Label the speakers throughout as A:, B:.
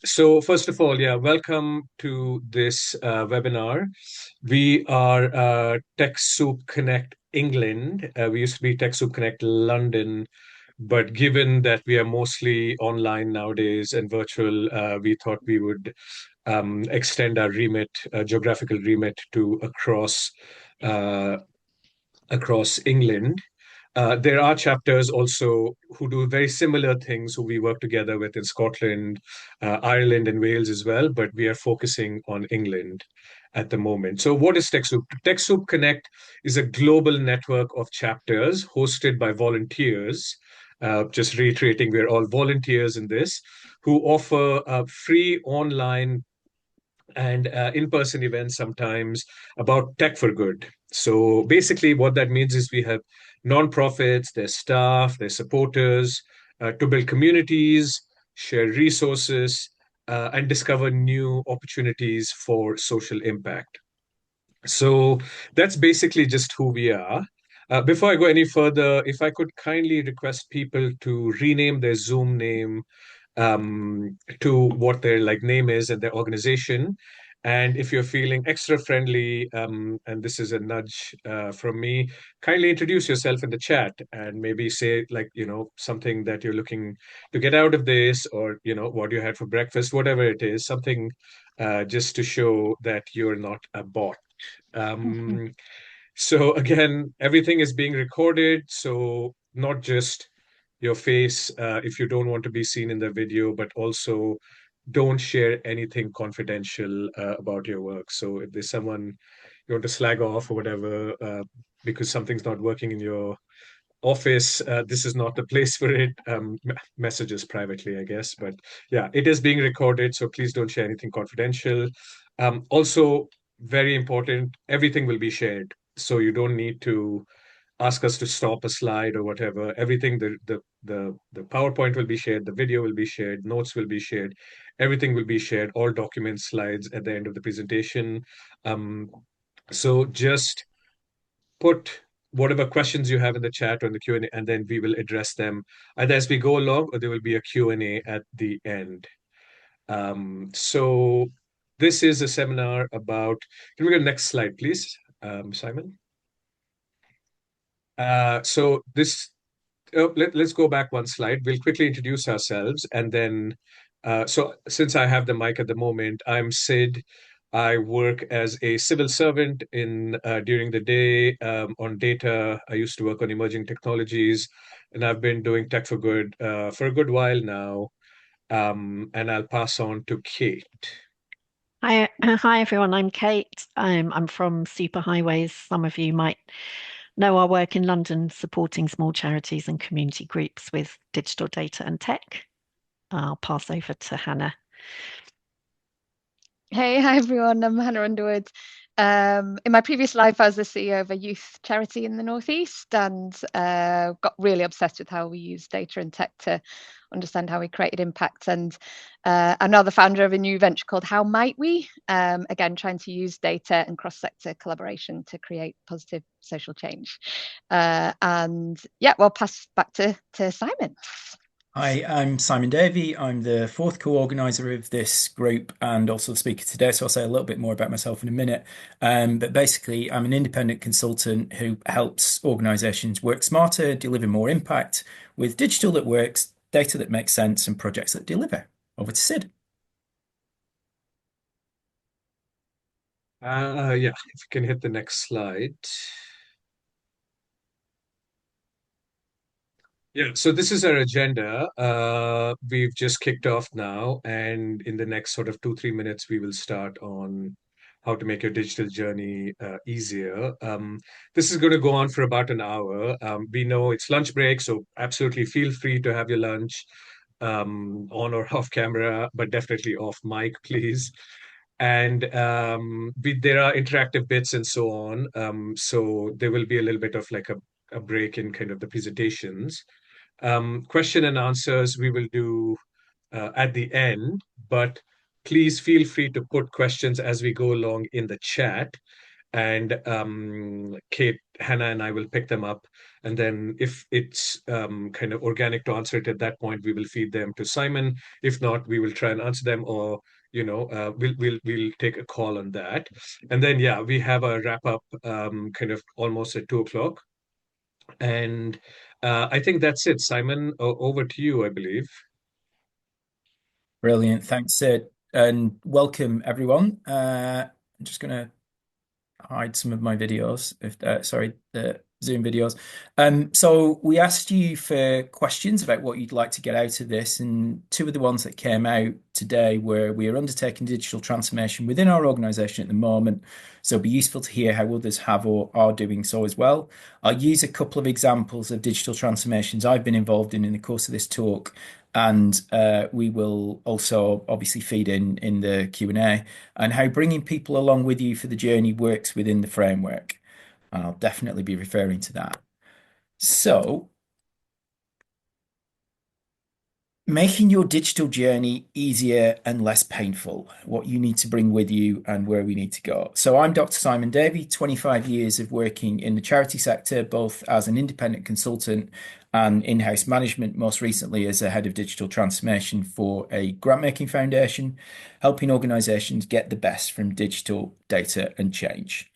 A: So first of all, yeah, welcome to this webinar. We are TechSoup Connect England. We used to be TechSoup Connect London, but given that we are mostly online nowadays and virtual, we thought we would extend our remit, geographical remit to uh, across England. There are chapters also who do very similar things who we work together with in Scotland, Ireland, and Wales as well, but we are focusing on England at the moment. So, what is TechSoup? TechSoup Connect is a global network of chapters hosted by volunteers. Just reiterating, we're all volunteers in this who offer free online and in-person events sometimes about tech for good. So basically, what that means is we have nonprofits, their staff, their supporters to build communities, share resources, and discover new opportunities for social impact. So that's basically just who we are. Before I go any further, if I could kindly request people to rename their Zoom name to what their like name is and their organization. And if you're feeling extra friendly, and this is a nudge from me, kindly introduce yourself in the chat and maybe say like, something that you're looking to get out of this or, what you had for breakfast, whatever it is, something just to show that you're not a bot. Um, so again, everything is being recorded. So not just your face if you don't want to be seen in the video, but also don't share anything confidential about your work. So if there's someone you want to slag off or whatever because something's not working in your office, this is not the place for it. Messages privately, I guess. But yeah, it is being recorded, so please don't share anything confidential. Also, very important, everything will be shared. So you don't need to ask us to stop a slide or whatever. Everything, the PowerPoint will be shared, the video will be shared, notes will be shared, everything will be shared, all documents, slides at the end of the presentation. Um, so just put whatever questions you have in the chat or in the Q&A, and then we will address them either as we go along or there will be a Q&A at the end. So this is a seminar about, can we go next slide, please, Simon? So this let's go back one slide. We'll quickly introduce ourselves and then, so since I have the mic at the moment, I'm Sid. I work as a civil servant in during the day on data. I used to work on emerging technologies, and I've been doing tech for good for a good while now. And I'll pass on to Kate.
B: Hi everyone. I'm Kate. I'm from Superhighways. Some of you might know our work in London supporting small charities and community groups with digital data and tech. I'll pass over to Hannah.
C: Hey, hi everyone. I'm Hannah Underwood. In my previous life, I was the CEO of a youth charity in the Northeast and got really obsessed with how we use data and tech to understand how we created impact. And I'm now the founder of a new venture called How Might We? Again, trying to use data and cross-sector collaboration to create positive social change. And yeah, well, pass back to Simon.
D: Hi, I'm Simon Davey. I'm the fourth co-organizer of this group and also the speaker today. So I'll say a little bit more about myself in a minute. But basically, I'm an independent consultant who helps organizations work smarter, deliver more impact with digital that works, data that makes sense, and projects that deliver. Over to Sid.
A: Yeah, if you can hit the next slide. Yeah, so this is our agenda. We've just kicked off now, and in the next sort of 2, 3 minutes, we will start on how to make your digital journey easier. This is going to go on for about an hour. We know it's lunch break, so absolutely feel free to have your lunch on or off camera, but definitely off mic, please. And there are interactive bits and so on. So there will be a little bit of like a break in kind of the presentations. Question and answers we will do at the end, but please feel free to put questions as we go along in the chat. and Kate, Hannah, and I will pick them up. And then if it's kind of organic to answer it at that point, we will feed them to Simon. If not, we will try and answer them, or we'll take a call on that. And then yeah, we have a wrap up kind of almost at 2 o'clock. And I think that's it. Simon, over to you, I believe.
D: Brilliant. Thanks, Sid. And welcome, everyone. I'm just going to hide some of my videos, sorry, the Zoom videos. So we asked you for questions about what you'd like to get out of this, and two of the ones that came out today were we are undertaking digital transformation within our organisation at the moment, so it'd be useful to hear how others have or are doing so as well. I'll use a couple of examples of digital transformations I've been involved in the course of this talk, and we will also obviously feed in the Q&A and how bringing people along with you for the journey works within the framework. And I'll definitely be referring to that. So, making your digital journey easier and less painful, what you need to bring with you and where we need to go. So I'm Dr. Simon Davey, 25 years of working in the charity sector, both as an independent consultant and in-house management, most recently as a head of digital transformation for a grant-making foundation, helping organizations get the best from digital data and change.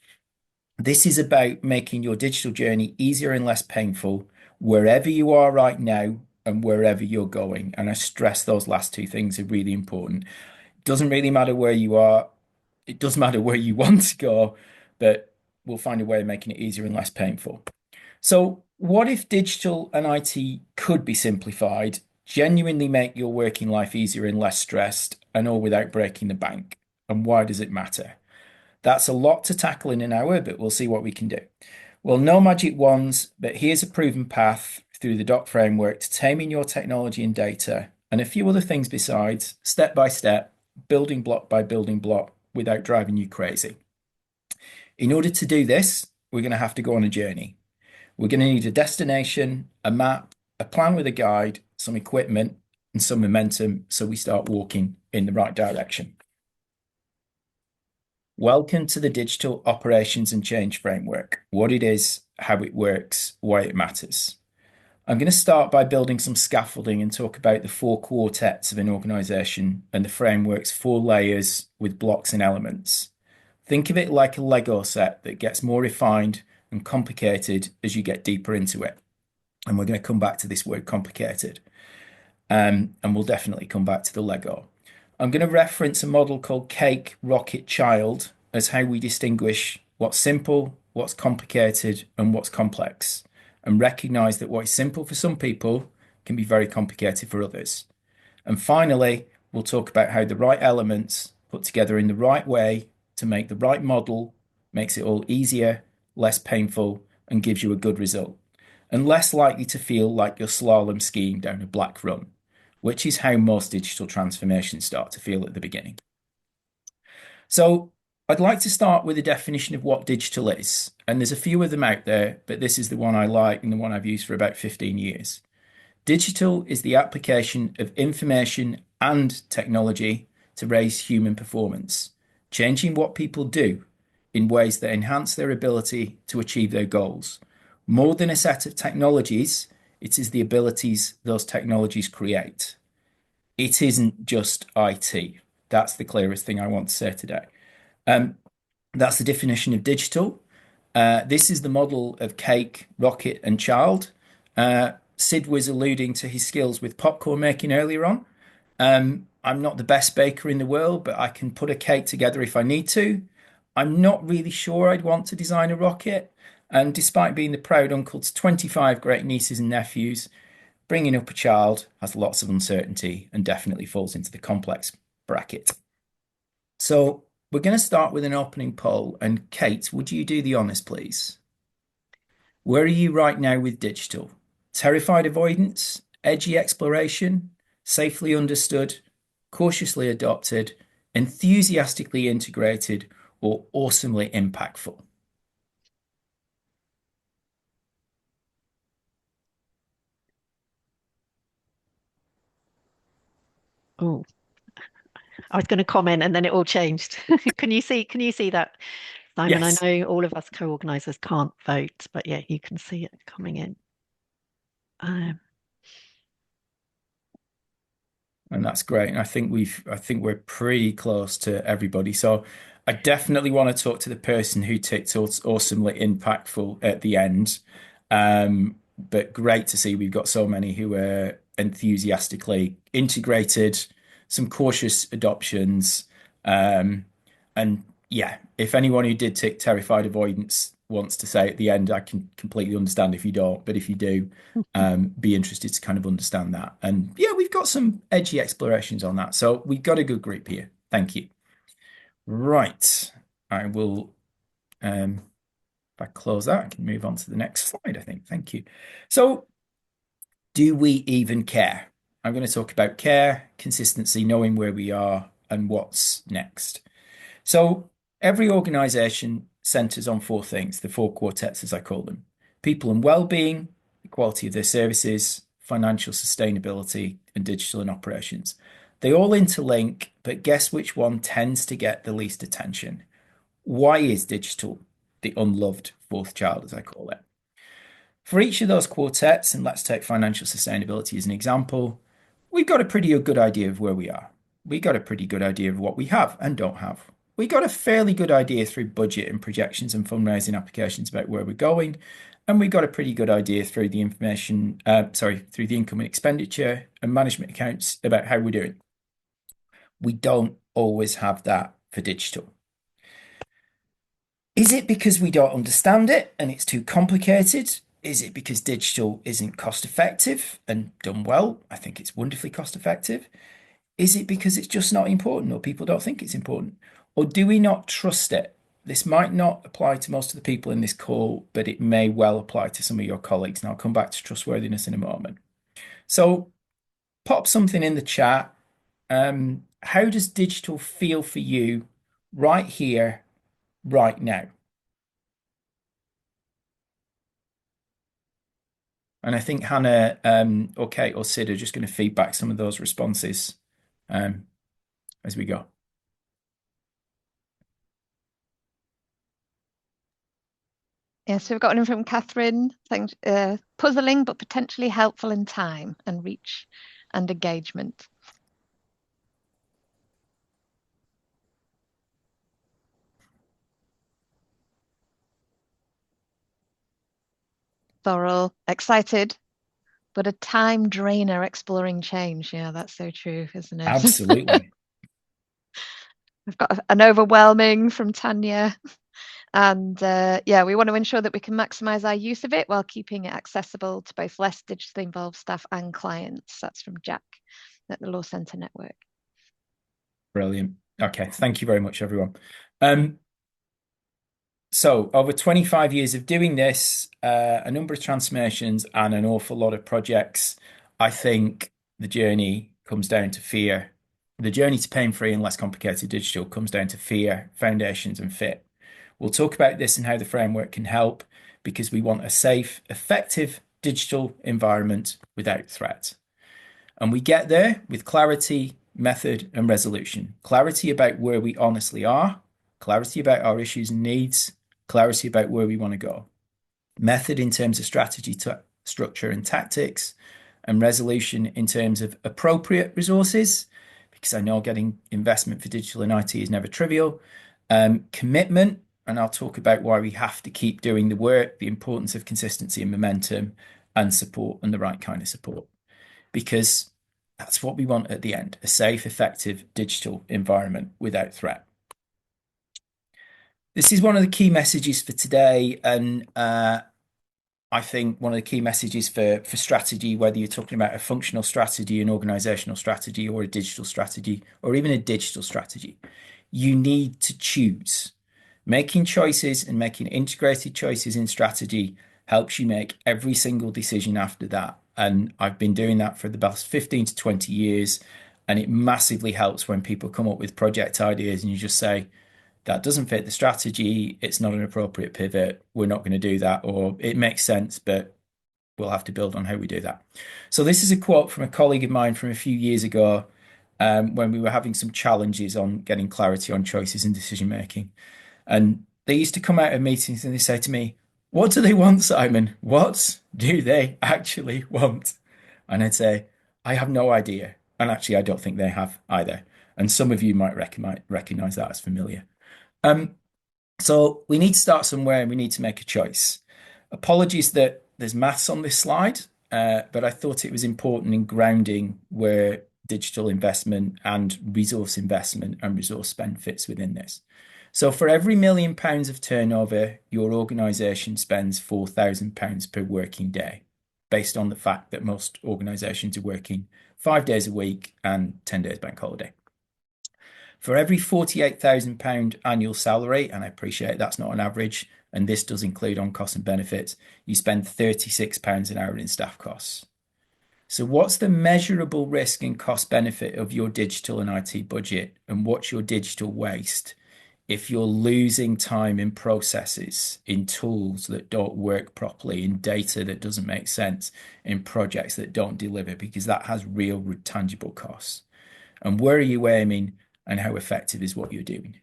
D: This is about making your digital journey easier and less painful wherever you are right now and wherever you're going. And I stress those last two things are really important. It doesn't really matter where you are. It does matter where you want to go, but we'll find a way of making it easier and less painful. So what if digital and IT could be simplified, genuinely make your working life easier and less stressed, and all without breaking the bank? And why does it matter? That's a lot to tackle in an hour, but we'll see what we can do. Well, no magic wands, but here's a proven path through the DOC framework to taming your technology and data, and a few other things besides, step by step, building block by building block, without driving you crazy. In order to do this, we're going to have to go on a journey. We're going to need a destination, a map, a plan with a guide, some equipment, and some momentum so we start walking in the right direction. Welcome to the Digital Operations and Change Framework, what it is, how it works, why it matters. I'm going to start by building some scaffolding and talk about the four quartets of an organization and the framework's four layers with blocks and elements. Think of it like a Lego set that gets more refined and complicated as you get deeper into it. And we're going to come back to this word complicated. And we'll definitely come back to the Lego. I'm going to reference a model called Cake, Rocket, Child as how we distinguish what's simple, what's complicated, and what's complex, and recognize that what is simple for some people can be very complicated for others. And finally, we'll talk about how the right elements put together in the right way to make the right model makes it all easier, less painful, and gives you a good result, and less likely to feel like you're slalom skiing down a black run, which is how most digital transformations start to feel at the beginning. So I'd like to start with a definition of what digital is. And there's a few of them out there, but this is the one I like and the one I've used for about 15 years. Digital is the application of information and technology to raise human performance, changing what people do in ways that enhance their ability to achieve their goals. More than a set of technologies, it is the abilities those technologies create. It isn't just IT. That's the clearest thing I want to say today. That's the definition of digital. This is the model of Cake, Rocket, and Child. Sid was alluding to his skills with popcorn making earlier on. I'm not the best baker in the world, but I can put a cake together if I need to. I'm not really sure I'd want to design a rocket. And despite being the proud uncle to 25 great nieces and nephews, bringing up a child has lots of uncertainty and definitely falls into the complex bracket. So we're going to start with an opening poll. And Kate, would you do the honours, please? Where are you right now with digital? Terrified avoidance, edgy exploration, safely understood, cautiously adopted, enthusiastically integrated, or awesomely impactful?
B: Oh, I was going to comment and then it all changed. Can you see that? Simon, I
D: Yes.
B: know all of us co-organisers can't vote, but yeah, you can see it coming in.
D: And that's great. And I think we're pretty close to everybody. So I definitely want to talk to the person who ticked awesomely impactful at the end. But great to see we've got so many who are enthusiastically integrated, some cautious adoptions. Um, and yeah, if anyone who did tick terrified avoidance wants to say at the end, I can completely understand if you don't. But if you do, be interested to kind of understand that. And yeah, we've got some edgy explorations on that. So we've got a good group here. Thank you. Right. I will, if I close that, I can move on to the next slide, I think. Thank you. So, do we even care? I'm going to talk about care, consistency, knowing where we are, and what's next. So, every organization centers on four things, the four quartets, as I call them: people and well-being, the quality of their services, financial sustainability, and digital and operations. They all interlink, but guess which one tends to get the least attention? Why is digital the unloved fourth child, as I call it? For each of those quartets, and let's take financial sustainability as an example, we've got a pretty good idea of where we are. We got a pretty good idea of what we have and don't have. We got a fairly good idea through budget and projections and fundraising applications about where we're going. And we got a pretty good idea through the through the income and expenditure and management accounts about how we're doing. We don't always have that for digital. Is it because we don't understand it and it's too complicated? Is it because digital isn't cost effective and done well? I think it's wonderfully cost effective. Is it because it's just not important or people don't think it's important? Or do we not trust it? This might not apply to most of the people in this call, but it may well apply to some of your colleagues. And I'll come back to trustworthiness in a moment. So pop something in the chat. How does digital feel for you right here, right now? And I think Hannah or Kate or Sid are just going to feedback some of those responses as we go.
C: Yeah, so we've got one from Catherine saying puzzling but potentially helpful in time and reach and engagement. Thorough, excited, but a time drainer exploring change. Yeah, that's so true, isn't it?
D: Absolutely.
C: We've got an overwhelming from Tanya. And yeah, we want to ensure that we can maximize our use of it while keeping it accessible to both less digitally involved staff and clients. That's from Jack at the Law Centre Network.
D: Brilliant. Okay, thank you very much, everyone. So over 25 years of doing this, a number of transformations and an awful lot of projects, I think the journey comes down to fear. The journey to pain-free and less complicated digital comes down to fear, foundations, and fit. We'll talk about this and how the framework can help because we want a safe, effective digital environment without threat. And we get there with clarity, method, and resolution. Clarity about where we honestly are, clarity about our issues and needs, clarity about where we want to go. Method in terms of strategy, structure, and tactics, and resolution in terms of appropriate resources, because I know getting investment for digital and IT is never trivial. Commitment, and I'll talk about why we have to keep doing the work, the importance of consistency and momentum, and support, and the right kind of support. Because that's what we want at the end, a safe, effective digital environment without threat. This is one of the key messages for today, and I think one of the key messages for strategy, whether you're talking about a functional strategy, an organizational strategy, or a digital strategy, or even a digital strategy, you need to choose. Making choices and making integrated choices in strategy helps you make every single decision after that. And I've been doing that for the past 15 to 20 years. And it massively helps when people come up with project ideas and you just say, that doesn't fit the strategy. It's not an appropriate pivot. We're not going to do that. Or it makes sense, but we'll have to build on how we do that. So this is a quote from a colleague of mine from a few years ago when we were having some challenges on getting clarity on choices and decision making. And They used to come out of meetings and they say to me, "What do they want, Simon? What do they actually want?" And I'd say, "I have no idea." And actually, I don't think they have either. And some of you might recognize that as familiar. Um, so we need to start somewhere and we need to make a choice. Apologies that there's maths on this slide, but I thought it was important in grounding where digital investment and resource investment and resource spend fits within this. So for every £1 million of turnover, your organisation spends £4,000 per working day, based on the fact that most organisations are working 5 days a week and 10 days bank holiday. For every £48,000 annual salary, and I appreciate that's not an average, and this does include on costs and benefits, you spend £36 an hour in staff costs. So what's the measurable risk and cost benefit of your digital and IT budget, and what's your digital waste if you're losing time in processes, in tools that don't work properly, in data that doesn't make sense, in projects that don't deliver, because that has real tangible costs? And where are you aiming, and how effective is what you're doing?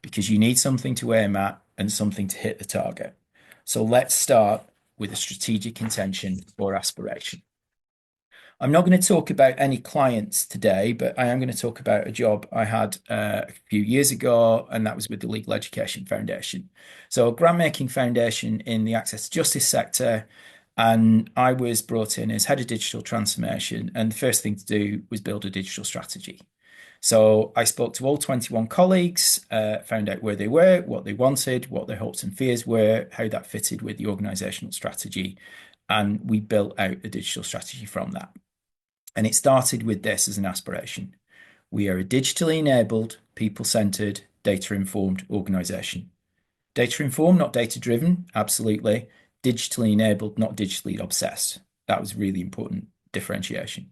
D: Because you need something to aim at and something to hit the target. So let's start with a strategic intention or aspiration. I'm not going to talk about any clients today, but I am going to talk about a job I had a few years ago, and that was with the Legal Education Foundation. So a grant-making foundation in the access to justice sector, and I was brought in as head of digital transformation, and the first thing to do was build a digital strategy. So I spoke to all 21 colleagues, found out where they were, what they wanted, what their hopes and fears were, how that fitted with the organizational strategy, and we built out a digital strategy from that. And it started with this as an aspiration. We are a digitally enabled, people-centered, data-informed organization. Data-informed, not data-driven, absolutely. Digitally enabled, not digitally obsessed. That was really important differentiation.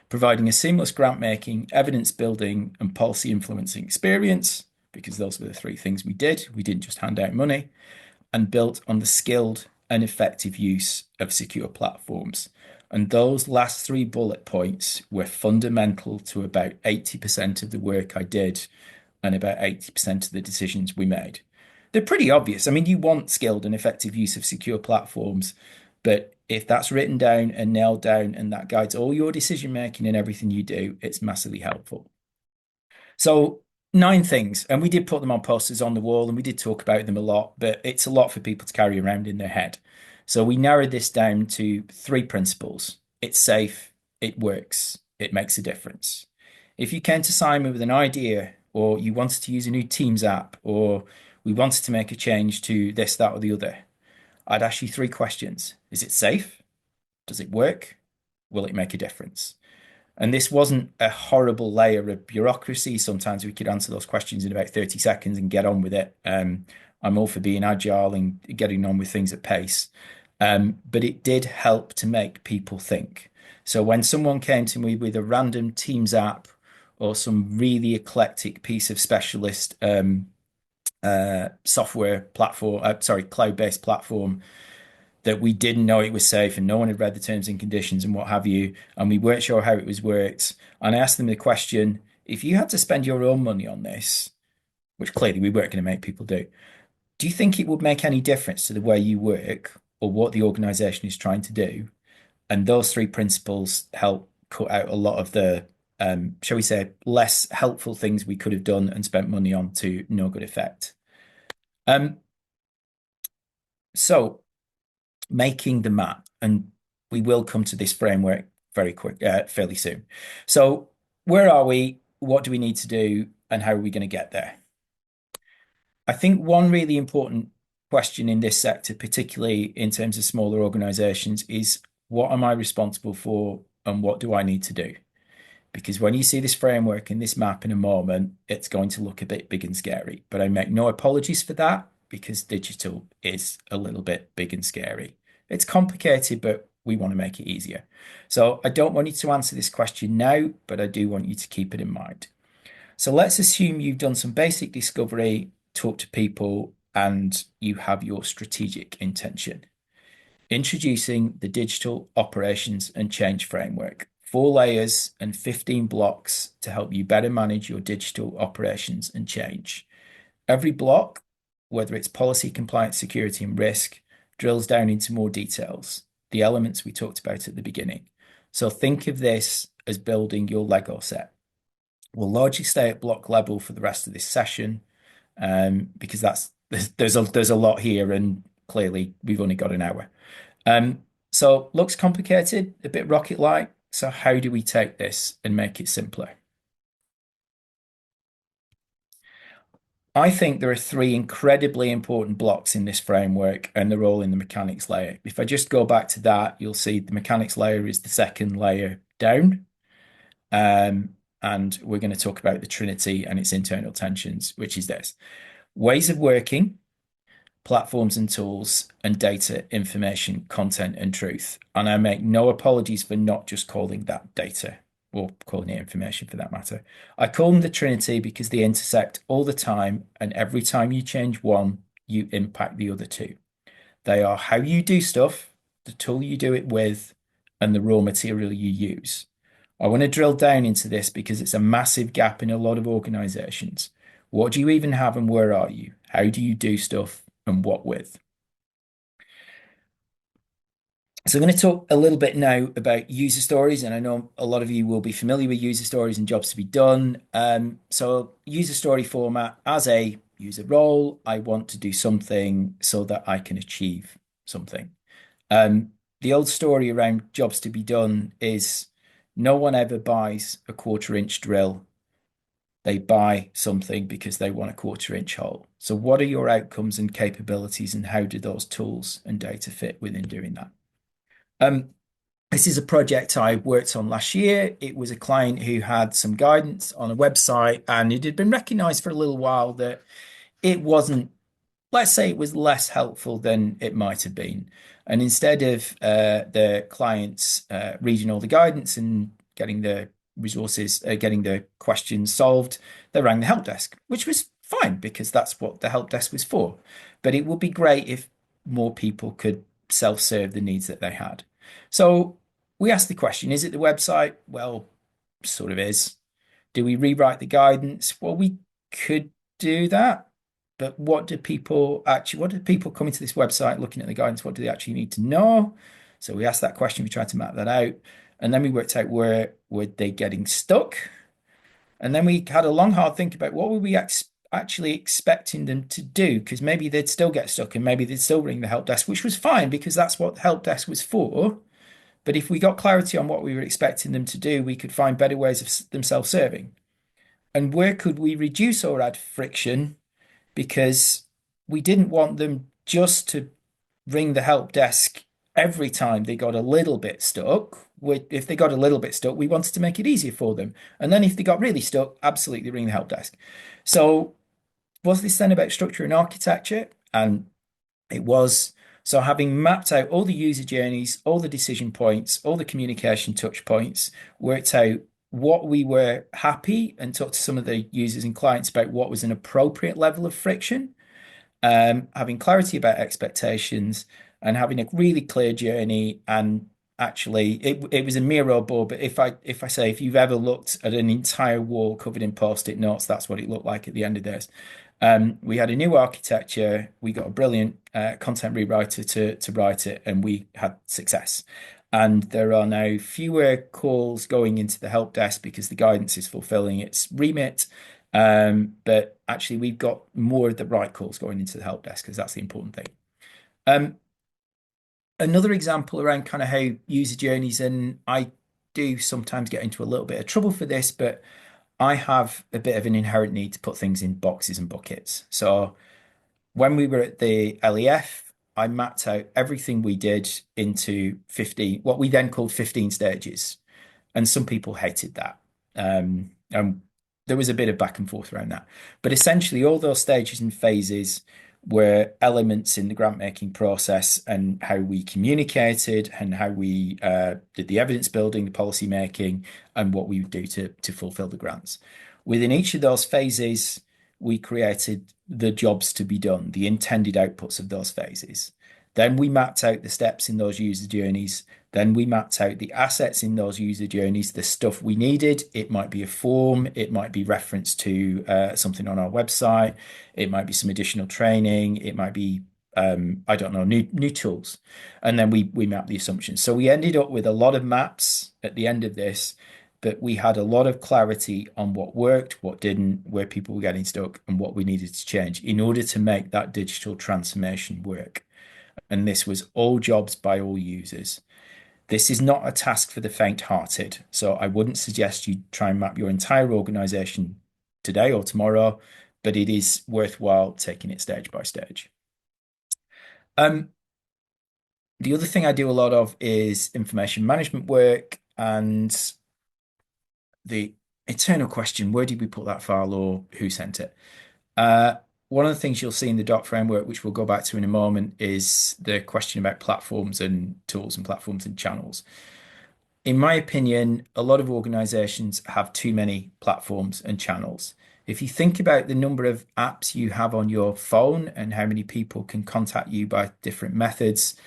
D: Providing a seamless grant-making, evidence-building, and policy-influencing experience, because those were the three things we did. We didn't just hand out money, and built on the skilled and effective use of secure platforms. And those last three bullet points were fundamental to about 80% of the work I did and about 80% of the decisions we made. They're pretty obvious. I mean, you want skilled and effective use of secure platforms, but if that's written down and nailed down and that guides all your decision making and everything you do, it's massively helpful. So 9 things, and we did put them on posters on the wall and we did talk about them a lot, but it's a lot for people to carry around in their head. So we narrowed this down to 3 principles. It's safe, it works, it makes a difference. If you came to Simon with an idea, or you wanted to use a new Teams app, or we wanted to make a change to this, that, or the other, I'd ask you 3 questions. Is it safe? Does it work? Will it make a difference? And this wasn't a horrible layer of bureaucracy. Sometimes we could answer those questions in about 30 seconds and get on with it. I'm all for being agile and getting on with things at pace. But it did help to make people think. So when someone came to me with a random Teams app or some really eclectic piece of specialist software platform, cloud-based platform, that we didn't know it was safe and no one had read the terms and conditions and what have you, and we weren't sure how it was worked. And I asked them the question, if you had to spend your own money on this, which clearly we weren't going to make people do you think it would make any difference to the way you work or what the organization is trying to do? And those 3 principles help cut out a lot of the, shall we say, less helpful things we could have done and spent money on to no good effect. So making the map, and we will come to this framework fairly soon. So where are we? What do we need to do? And how are we going to get there? I think one really important question in this sector, particularly in terms of smaller organizations, is what am I responsible for and what do I need to do? Because when you see this framework and this map in a moment, it's going to look a bit big and scary. But I make no apologies for that because digital is a little bit big and scary. It's complicated, but we want to make it easier. So I don't want you to answer this question now, but I do want you to keep it in mind. So let's assume you've done some basic discovery, talk to people, and you have your strategic intention. Introducing the Digital Operations and Change Framework. 4 layers and 15 blocks to help you better manage your digital operations and change. Every block whether it's policy, compliance, security, and risk, drills down into more details, the elements we talked about at the beginning. So think of this as building your Lego set. We'll largely stay at block level for the rest of this session, because there's a lot here, and clearly we've only got an hour. So looks complicated, a bit rocket-like. So how do we take this and make it simpler? I think there are three incredibly important blocks in this framework, and they're all in the mechanics layer. If I just go back to that, you'll see the mechanics layer is the second layer down. And we're going to talk about the Trinity and its internal tensions, which is this: ways of working, platforms and tools, and data, information, content, and truth. And I make no apologies for not just calling that data, or calling it information for that matter. I call them the Trinity because they intersect all the time, and every time you change one, you impact the other two. They are how you do stuff, the tool you do it with, and the raw material you use. I want to drill down into this because it's a massive gap in a lot of organizations. What do you even have and where are you? How do you do stuff and what with? So I'm going to talk a little bit now about user stories, and I know a lot of you will be familiar with user stories and jobs to be done. So user story format: as a user role, I want to do something so that I can achieve something. The old story around jobs to be done is no one ever buys a 1/4-inch drill. They buy something because they want a 1/4-inch hole. So what are your outcomes and capabilities, and how do those tools and data fit within doing that? This is a project I worked on last year. It was a client who had some guidance on a website, and it had been recognized for a little while that it wasn't, let's say it was less helpful than it might have been. And instead of the clients reading all the guidance and getting the resources, getting the questions solved, they rang the help desk, which was fine because that's what the help desk was for. But it would be great if more people could self-serve the needs that they had. So we asked the question, is it the website? Well, sort of is. Do we rewrite the guidance? Well, we could do that. But what do people coming to this website looking at the guidance, what do they actually need to know? So we asked that question, we tried to map that out. And then we worked out where were they getting stuck. And then we had a long, hard think about what were we actually expecting them to do, because maybe they'd still get stuck and maybe they'd still ring the help desk, which was fine because that's what the help desk was for. But if we got clarity on what we were expecting them to do, we could find better ways of them self-serving. And where could we reduce or add friction? Because we didn't want them just to ring the help desk every time they got a little bit stuck. If they got a little bit stuck, we wanted to make it easier for them. And then if they got really stuck, absolutely ring the help desk. So was this then about structure and architecture? And it was. So having mapped out all the user journeys, all the decision points, all the communication touch points, worked out what we were happy and talked to some of the users and clients about what was an appropriate level of friction, having clarity about expectations and having a really clear journey. And actually it was a Miro board, but if I say, if you've ever looked at an entire wall covered in post-it notes, that's what it looked like at the end of this. We had a new architecture, we got a brilliant content rewriter to write it, and we had success. And there are now fewer calls going into the help desk because the guidance is fulfilling its remit. But actually, we've got more of the right calls going into the help desk because that's the important thing. Another example around kind of how user journeys, and I do sometimes get into a little bit of trouble for this, but I have a bit of an inherent need to put things in boxes and buckets. So when we were at the LEF, I mapped out everything we did into 15, what we then called 15 stages. And some people hated that. And there was a bit of back and forth around that. But essentially, all those stages and phases were elements in the grant making process and how we communicated and how we did the evidence building, the policy making, and what we would do to fulfill the grants. Within each of those phases, we created the jobs to be done, the intended outputs of those phases. Then we mapped out the steps in those user journeys Then we mapped out the assets in those user journeys, the stuff we needed. It might be a form, it might be reference to something on our website, it might be some additional training, it might be I don't know, new tools. And then we map the assumptions. So we ended up with a lot of maps at the end of this, but we had a lot of clarity on what worked, what didn't, where people were getting stuck, and what we needed to change in order to make that digital transformation work. And this was all jobs by all users. This is not a task for the faint-hearted, so I wouldn't suggest you try and map your entire organization today or tomorrow, but it is worthwhile taking it stage by stage. The other thing I do a lot of is information management work, and the eternal question, where did we put that file or who sent it? One of the things you'll see in the doc framework, which we'll go back to in a moment, is the question about platforms and tools and platforms and channels. In my opinion, a lot of organizations have too many platforms and channels. If you think about the number of apps you have on your phone and how many people can contact you by different methods,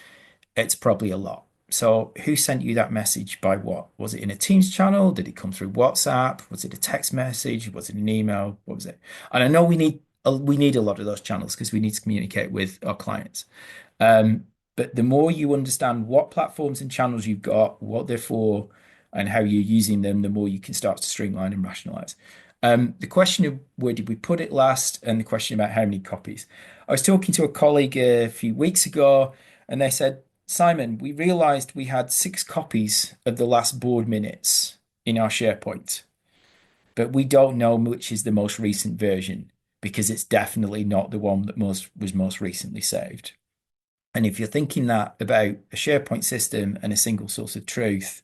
D: it's probably a lot. So who sent you that message by what? Was it in a Teams channel? Did it come through WhatsApp? Was it a text message? Was it an email? What was it? And I know we need a lot of those channels because we need to communicate with our clients. But the more you understand what platforms and channels you've got, what they're for, and how you're using them, the more you can start to streamline and rationalize. The question of where did we put it last, and the question about how many copies. I was talking to a colleague a few weeks ago, and they said, Simon, we realized we had 6 copies of the last board minutes in our SharePoint, but we don't know which is the most recent version because it's definitely not the one that was most recently saved. And if you're thinking that about a SharePoint system and a single source of truth,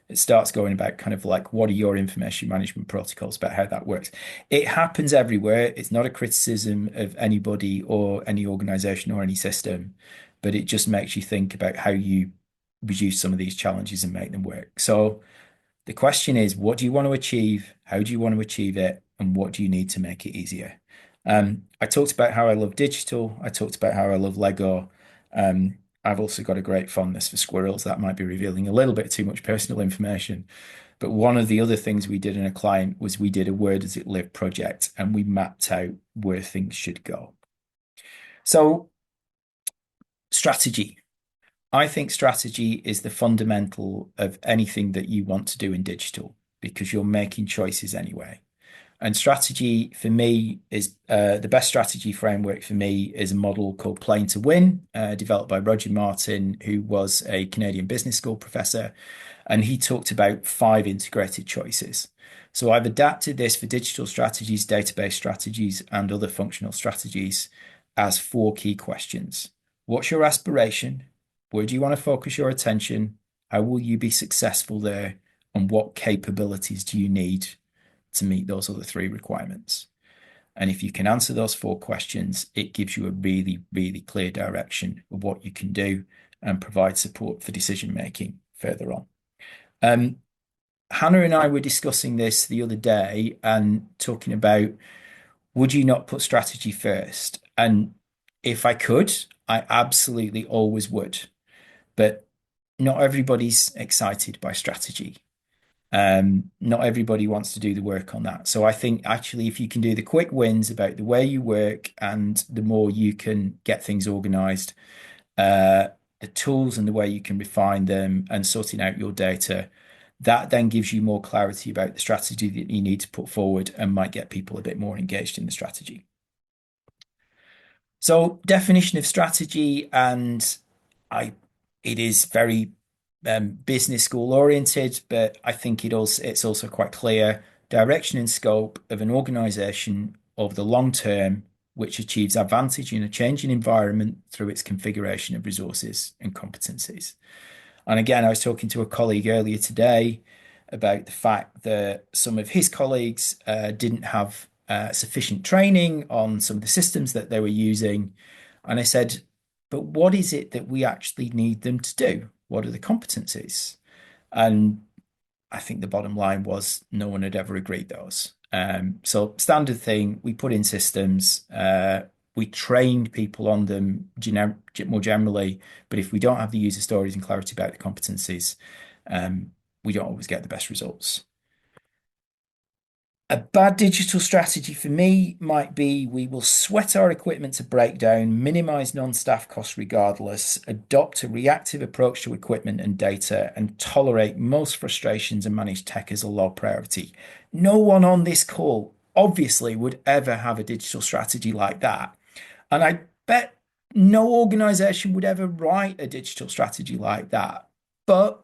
D: it starts going about kind of like, what are your information management protocols about how that works? It happens everywhere. It's not a criticism of anybody or any organization or any system, but it just makes you think about how you reduce some of these challenges and make them work. So the question is, what do you want to achieve? How do you want to achieve it? And what do you need to make it easier? I talked about how I love digital. I talked about how I love Lego. I've also got a great fondness for squirrels. That might be revealing a little bit too much personal information. But one of the other things we did in a client was we did a where does it live project, and we mapped out where things should go. So strategy. I think strategy is the fundamental of anything that you want to do in digital because you're making choices anyway. And strategy for me is the best strategy framework for me is a model called Playing to Win, developed by Roger Martin, who was a Canadian business school professor. And he talked about 5 integrated choices. So I've adapted this for digital strategies, database strategies, and other functional strategies as 4 key questions. What's your aspiration? Where do you want to focus your attention? How will you be successful there? And what capabilities do you need to meet those other 3 requirements? And if you can answer those 4 questions, it gives you a really, really clear direction of what you can do and provide support for decision making further on. Hannah and I were discussing this the other day and talking about, would you not put strategy first? And if I could, I absolutely always would. But not everybody's excited by strategy. Not everybody wants to do the work on that. So I think actually, if you can do the quick wins about the way you work and the more you can get things organized, the tools and the way you can refine them and sorting out your data, that then gives you more clarity about the strategy that you need to put forward and might get people a bit more engaged in the strategy. So definition of strategy, and it is very business school oriented, but I think it's also quite clear direction and scope of an organization over the long term, which achieves advantage in a changing environment through its configuration of resources and competencies. And again, I was talking to a colleague earlier today about the fact that some of his colleagues didn't have sufficient training on some of the systems that they were using. And I said, but what is it that we actually need them to do? What are the competencies? And I think the bottom line was no one had ever agreed those. So standard thing, we put in systems, we trained people on them more generally, but if we don't have the user stories and clarity about the competencies, we don't always get the best results. A bad digital strategy for me might be we will sweat our equipment to breakdown, minimize non-staff costs regardless, adopt a reactive approach to equipment and data, and tolerate most frustrations and manage tech as a low priority. No one on this call obviously would ever have a digital strategy like that. And I bet no organization would ever write a digital strategy like that. But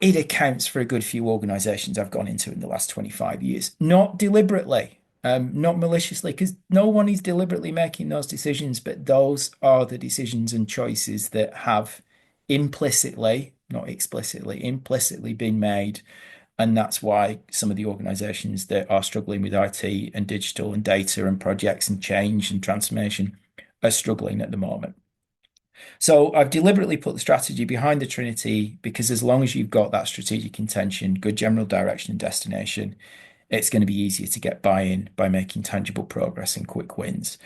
D: it accounts for a good few organizations I've gone into in the last 25 years. Not deliberately, not maliciously, because no one is deliberately making those decisions, but those are the decisions and choices that have implicitly, not explicitly, implicitly been made. And that's why some of the organizations that are struggling with IT and digital and data and projects and change and transformation are struggling at the moment. So I've deliberately put the strategy behind the Trinity because as long as you've got that strategic intention, good general direction and destination, it's going to be easier to get buy-in by making tangible progress and quick wins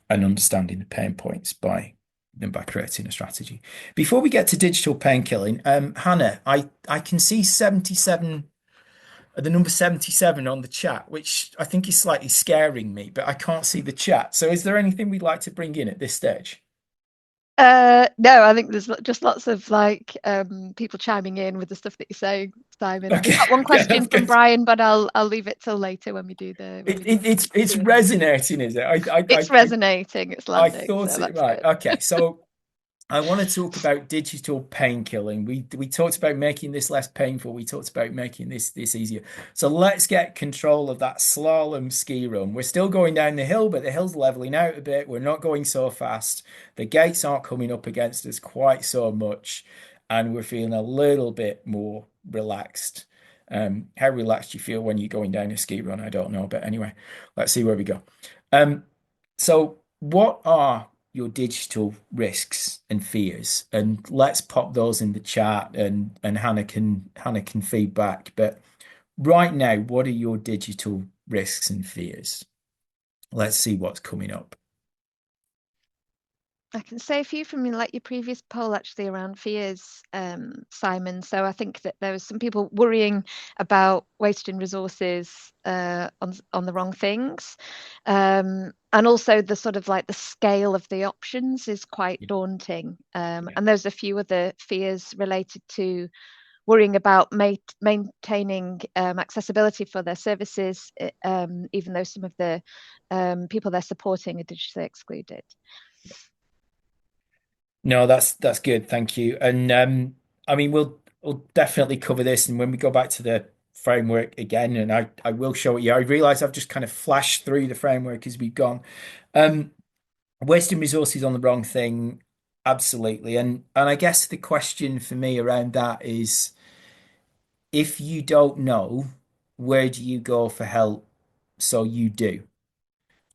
D: and understanding the pain points by creating a strategy. Before we get to digital painkilling, Hannah, I can see 77, the number 77 on the chat, which I think is slightly scaring me, but I can't see the chat. So is there anything we'd like to bring in at this stage?
C: No, I think there's just lots of people chiming in with the stuff that you're saying, Simon.
D: Okay.
C: We've got one
D: Okay,
C: question
D: that's
C: from
D: good.
C: Brian, but I'll leave it till later when we do the
D: It's
C: Q&A.
D: resonating, is it?
C: It's resonating, it's
D: I
C: landing,
D: thought
C: so
D: it
C: that's
D: right.
C: good.
D: Okay, so I want to talk about digital painkilling. We talked about making this less painful. We talked about making this easier. So let's get control of that slalom ski run. We're still going down the hill, but the hill's leveling out a bit. We're not going so fast. The gates aren't coming up against us quite so much, and we're feeling a little bit more relaxed. How relaxed you feel when you're going down a ski run, I don't know, but anyway, let's see where we go. So what are your digital risks and fears? And let's pop those in the chat and Hannah can feedback. But right now, what are your digital risks and fears? Let's see what's coming up.
C: I can say a few from your previous poll actually around fears, Simon. So I think that there was some people worrying about wasting resources on the wrong things, and also the sort of the scale of the options is quite daunting. And there's a few other fears related to worrying about maintaining accessibility for their services, even though some of the people they're supporting are digitally excluded.
D: No, that's good. Thank you. And I mean, we'll definitely cover this. And when we go back to the framework again, and I will show it you. I realize I've just kind of flashed through the framework as we've gone. Wasting resources on the wrong thing, absolutely. And I guess the question for me around that is, if you don't know, where do you go for help? So you do.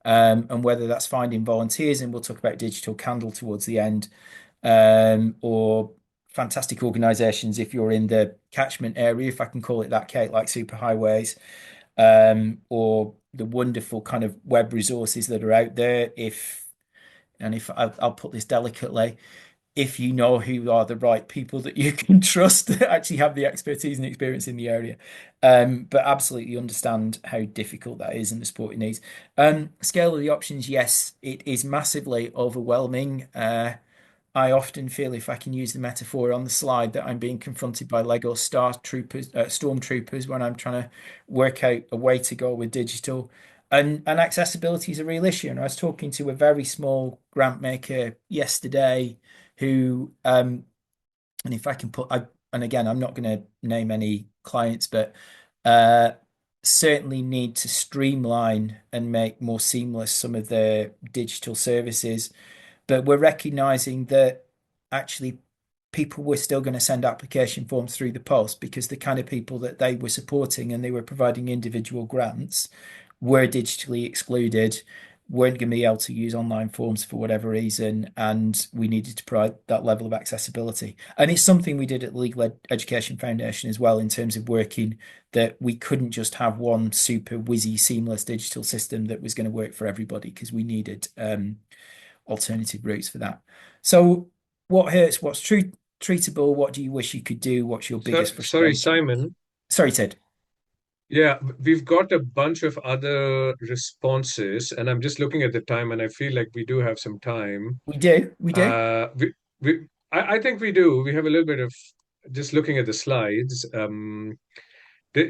D: And whether that's finding volunteers, and we'll talk about Digital Candle towards the end, or fantastic organizations if you're in the catchment area, if I can call it that, Kate, like superhighways, or the wonderful kind of web resources that are out there. If I'll put this delicately, if you know who are the right people that you can trust that actually have the expertise and experience in the area. But absolutely understand how difficult that is and the support it needs. Scale of the options, yes, it is massively overwhelming. I often feel, if I can use the metaphor on the slide, that I'm being confronted by Lego stormtroopers when I'm trying to work out a way to go with digital. And accessibility is a real issue. And I was talking to a very small grant maker yesterday who, and if I can and again, I'm not going to name any clients, but uh, certainly need to streamline and make more seamless some of their digital services. But we're recognizing that actually people were still going to send application forms through the post because the kind of people that they were supporting and they were providing individual grants were digitally excluded. weren't going to be able to use online forms for whatever reason, and we needed to provide that level of accessibility. And it's something we did at the Legal Education Foundation as well, in terms of working that we couldn't just have one super whizzy, seamless digital system that was going to work for everybody, because we needed alternative routes for that. So, what hurts? What's treatable? What do you wish you could do? What's your biggest
A: Sorry,
D: frustration?
A: Simon.
D: Sorry, Ted.
A: Yeah, we've got a bunch of other responses, and I'm just looking at the time, and I feel like we do have some time.
D: We do. We do.
A: Uh, we, I think we do. We have a little bit of just looking at the slides.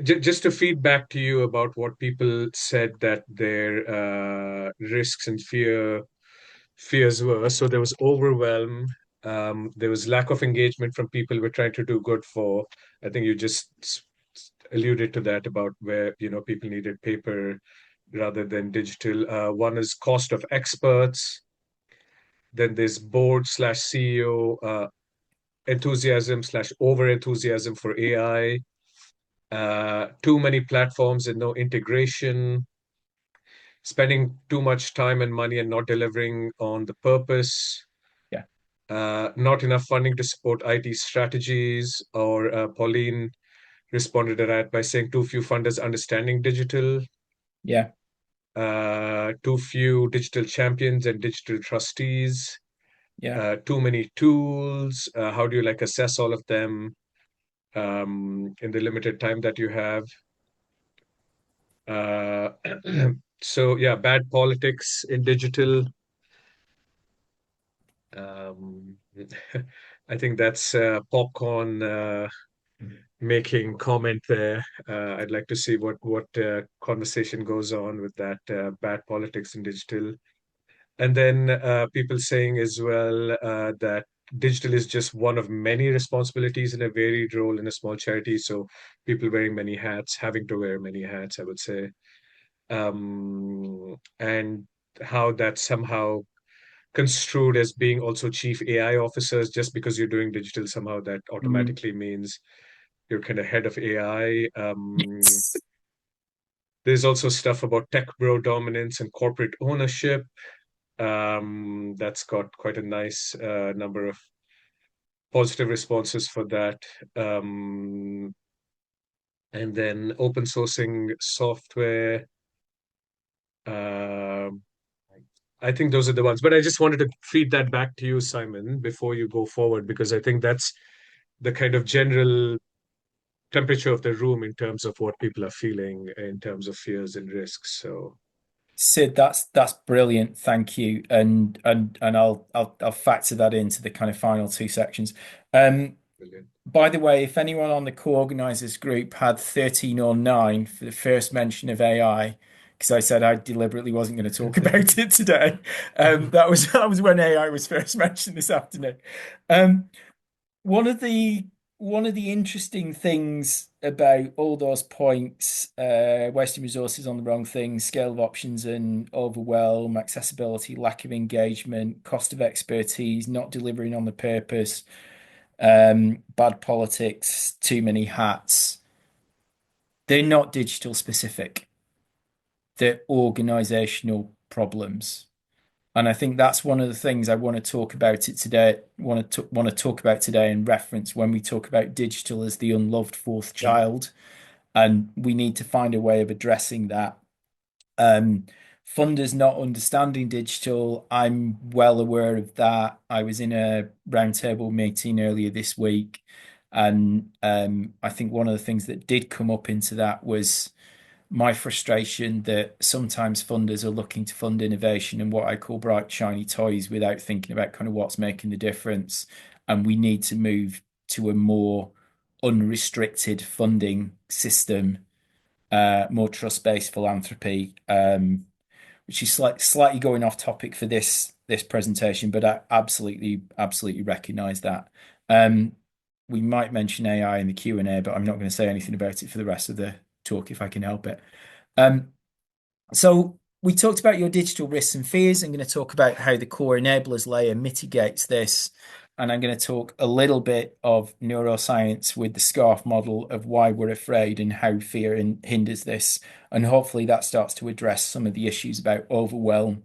A: Just to feedback to you about what people said that their risks and fears were. So there was overwhelm. There was lack of engagement from people we're trying to do good for. I think you just alluded to that about where, people needed paper rather than digital. One is cost of experts. Then there's board slash CEO enthusiasm slash over enthusiasm for AI. Too many platforms and no integration. Spending too much time and money and not delivering on the purpose.
D: Yeah.
A: Not enough funding to support IT strategies. Or Pauline responded to that by saying too few funders understanding digital.
D: Yeah.
A: Too few digital champions and digital trustees.
D: Yeah.
A: Too many tools. How do you assess all of them in the limited time that you have? Uh, so yeah, bad politics in digital. Um, I think that's popcorn making comment there. I'd like to see what conversation goes on with that bad politics in digital. And then people saying as well that digital is just one of many responsibilities in a varied role in a small charity. So people wearing many hats, having to wear many hats, I would say. And how that somehow construed as being also chief AI officers, just because you're doing digital, somehow that
D: Mm.
A: automatically means you're kind of head of AI.
D: Yes.
A: There's also stuff about tech bro dominance and corporate ownership. That's got quite a nice number of positive responses for that. And then open sourcing software. Um I think those are the ones. But I just wanted to feed that back to you, Simon, before you go forward, because I think that's the kind of general temperature of the room in terms of what people are feeling in terms of fears and risks. So,
D: Sid, that's brilliant. Thank you. And I'll factor that into the kind of final two sections.
A: brilliant.
D: By the way, if anyone on the co-organizers group had 13 or 9 for the first mention of AI, because I said I deliberately wasn't going to talk about it today, that was when AI was first mentioned this afternoon. Um, one of the one of the interesting things about all those points, wasting resources on the wrong things, scale of options and overwhelm, accessibility, lack of engagement, cost of expertise, not delivering on the purpose, bad politics, too many hats. They're not digital specific. They're organizational problems. And I think that's one of the things I want to talk about it today, want to talk about today in reference when we talk about digital as the unloved fourth child. And we need to find a way of addressing that. Um, Funders not understanding digital, I'm well aware of that. I was in a roundtable meeting earlier this week, and I think one of the things that did come up into that was my frustration that sometimes funders are looking to fund innovation and what I call bright, shiny toys without thinking about kind of what's making the difference. And we need to move to a more unrestricted funding system, more trust-based philanthropy, which is slightly going off topic for this presentation, but I absolutely recognize that. Um, we might mention AI in the Q&A, but I'm not going to say anything about it for the rest of the talk if I can help it. So we talked about your digital risks and fears. I'm going to talk about how the core enablers layer mitigates this. And I'm going to talk a little bit of neuroscience with the SCARF model of why we're afraid and how fear hinders this. And hopefully that starts to address some of the issues about overwhelm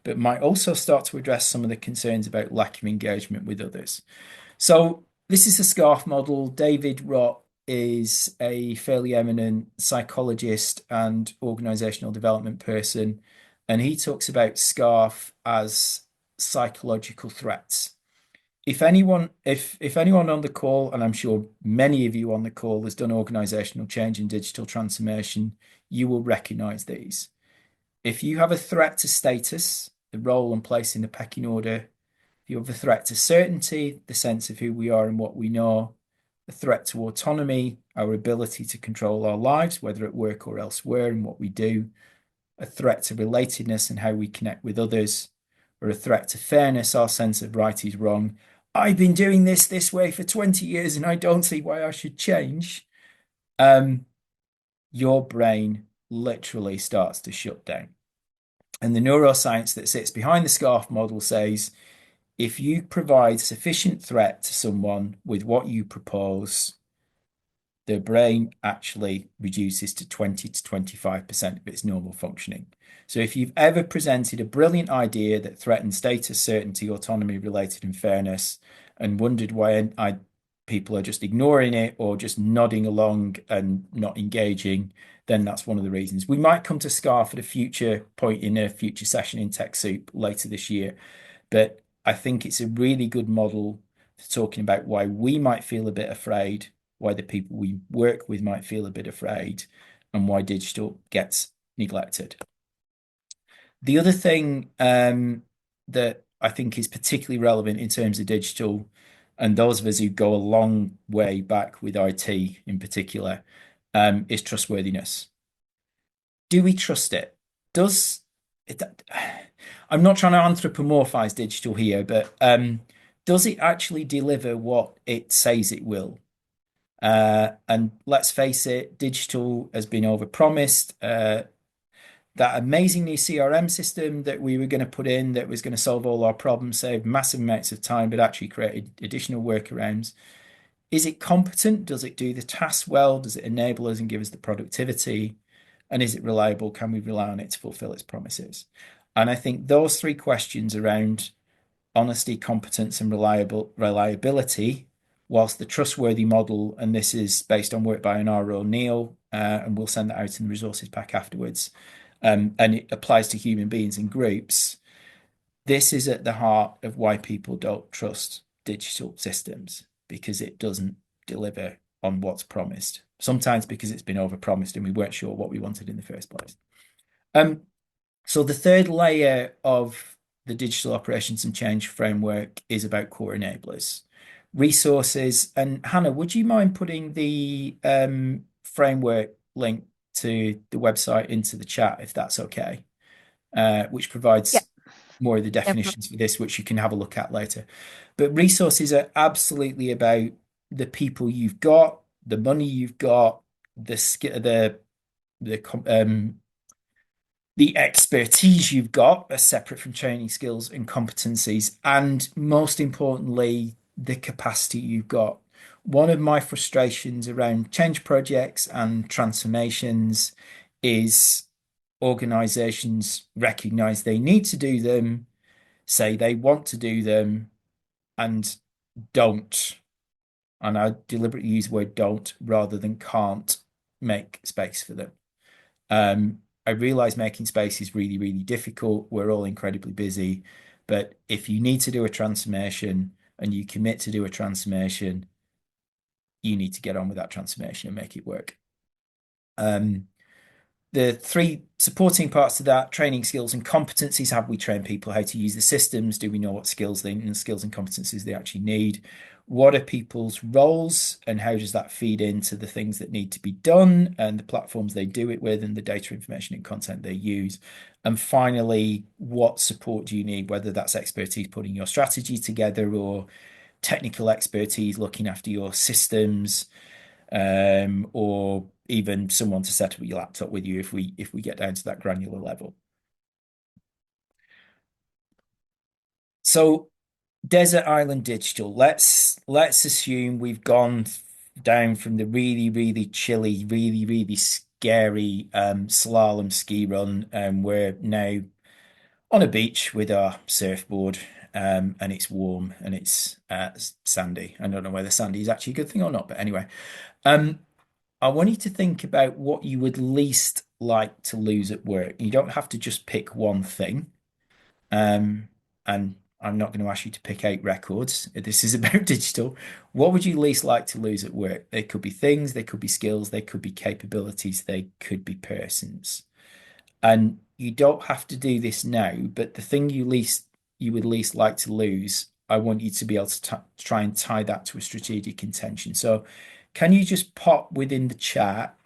D: but might also start to address some of the concerns about lack of engagement with others. So this is the SCARF model. David Rott is a fairly eminent psychologist and organizational development person, and he talks about SCARF as psychological threats. If anyone on the call, and I'm sure many of you on the call has done organizational change and digital transformation, you will recognize these. If you have a threat to status, the role and place in the pecking order, if you have a threat to certainty, the sense of who we are and what we know, a threat to autonomy, our ability to control our lives, whether at work or elsewhere, and what we do, a threat to relatedness and how we connect with others, or a threat to fairness, our sense of right is wrong. I've been doing this way for 20 years and I don't see why I should change. Your brain literally starts to shut down. And the neuroscience that sits behind the SCARF model says, if you provide sufficient threat to someone with what you propose, the brain actually reduces to 20 to 25% of its normal functioning. So if you've ever presented a brilliant idea that threatened status, certainty, autonomy, related, and fairness, and wondered why people are just ignoring it or just nodding along and not engaging, then that's one of the reasons. We might come to SCARF at a future point in a future session in TechSoup later this year, but I think it's a really good model for talking about why we might feel a bit afraid, why the people we work with might feel a bit afraid, and why digital gets neglected. The other thing that I think is particularly relevant in terms of digital, and those of us who go a long way back with IT in particular, is trustworthiness. Do we trust it? Does it? I'm not trying to anthropomorphize digital here, but does it actually deliver what it says it will? And let's face it, digital has been overpromised. That amazing new CRM system that we were going to put in that was going to solve all our problems, save massive amounts of time, but actually created additional workarounds. Is it competent? Does it do the tasks well? Does it enable us and give us the productivity? And is it reliable? Can we rely on it to fulfill its promises? And I think those three questions around honesty, competence, and reliability, whilst the trustworthy model, and this is based on work by Anara O'Neill, and we'll send that out in the resources pack afterwards, and it applies to human beings and groups. This is at the heart of why people don't trust digital systems, because it doesn't deliver on what's promised. Sometimes because it's been overpromised and we weren't sure what we wanted in the first place. So the third layer of the digital operations and change framework is about core enablers, resources. And Hannah, would you mind putting the framework link to the website into the chat, if that's okay, which provides more of the definitions for this, which you can have a look at later. But resources are absolutely about the people you've got, the money you've got, the expertise you've got, as separate from training skills and competencies, and most importantly, the capacity you've got. One of my frustrations around change projects and transformations is organizations recognize they need to do them, say they want to do them, and don't. And I deliberately use the word don't rather than can't make space for them. I realize making space is really, really difficult. We're all incredibly busy. But if you need to do a transformation and you commit to do a transformation, you need to get on with that transformation and make it work. The three supporting parts to that: training, skills, and competencies. Have we trained people how to use the systems? Do we know what skills and competencies they actually need? What are people's roles and how does that feed into the things that need to be done and the platforms they do it with and the data, information, and content they use? And finally, what support do you need, whether that's expertise putting your strategy together or technical expertise looking after your systems, or even someone to set up your laptop with you if we get down to that granular level. So desert island digital, let's assume we've gone down from the really, really chilly, really, really scary slalom ski run, and we're now on a beach with our surfboard, and it's warm and it's sandy. I don't know whether sandy is actually a good thing or not, but anyway, um, I want you to think about what you would least like to lose at work. You don't have to just pick one thing. Um, and I'm not going to ask you to pick 8 records. This is about digital. What would you least like to lose at work? They could be things, they could be skills, they could be capabilities, they could be persons. And you don't have to do this now, but the thing you would least like to lose, I want you to be able to try and tie that to a strategic intention. So, can you just pop within the chat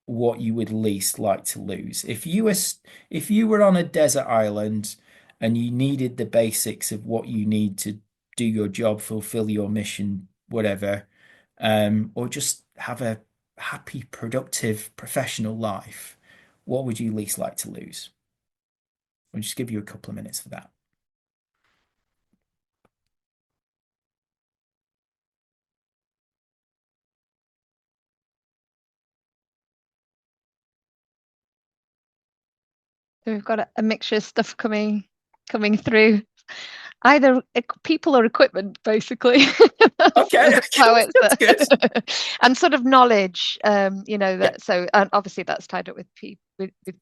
D: what you would least like to lose? If you were on a desert island and you needed the basics of what you need to do your job, fulfill your mission, whatever, or just have a happy, productive, professional life, what would you least like to lose? I'll just give you a couple of minutes for that.
C: So we've got a mixture of stuff coming through. Either people or equipment, basically.
D: Okay,
C: How it's
D: that's good.
C: and sort of knowledge,
D: Yeah,
C: that, so, and obviously that's tied up with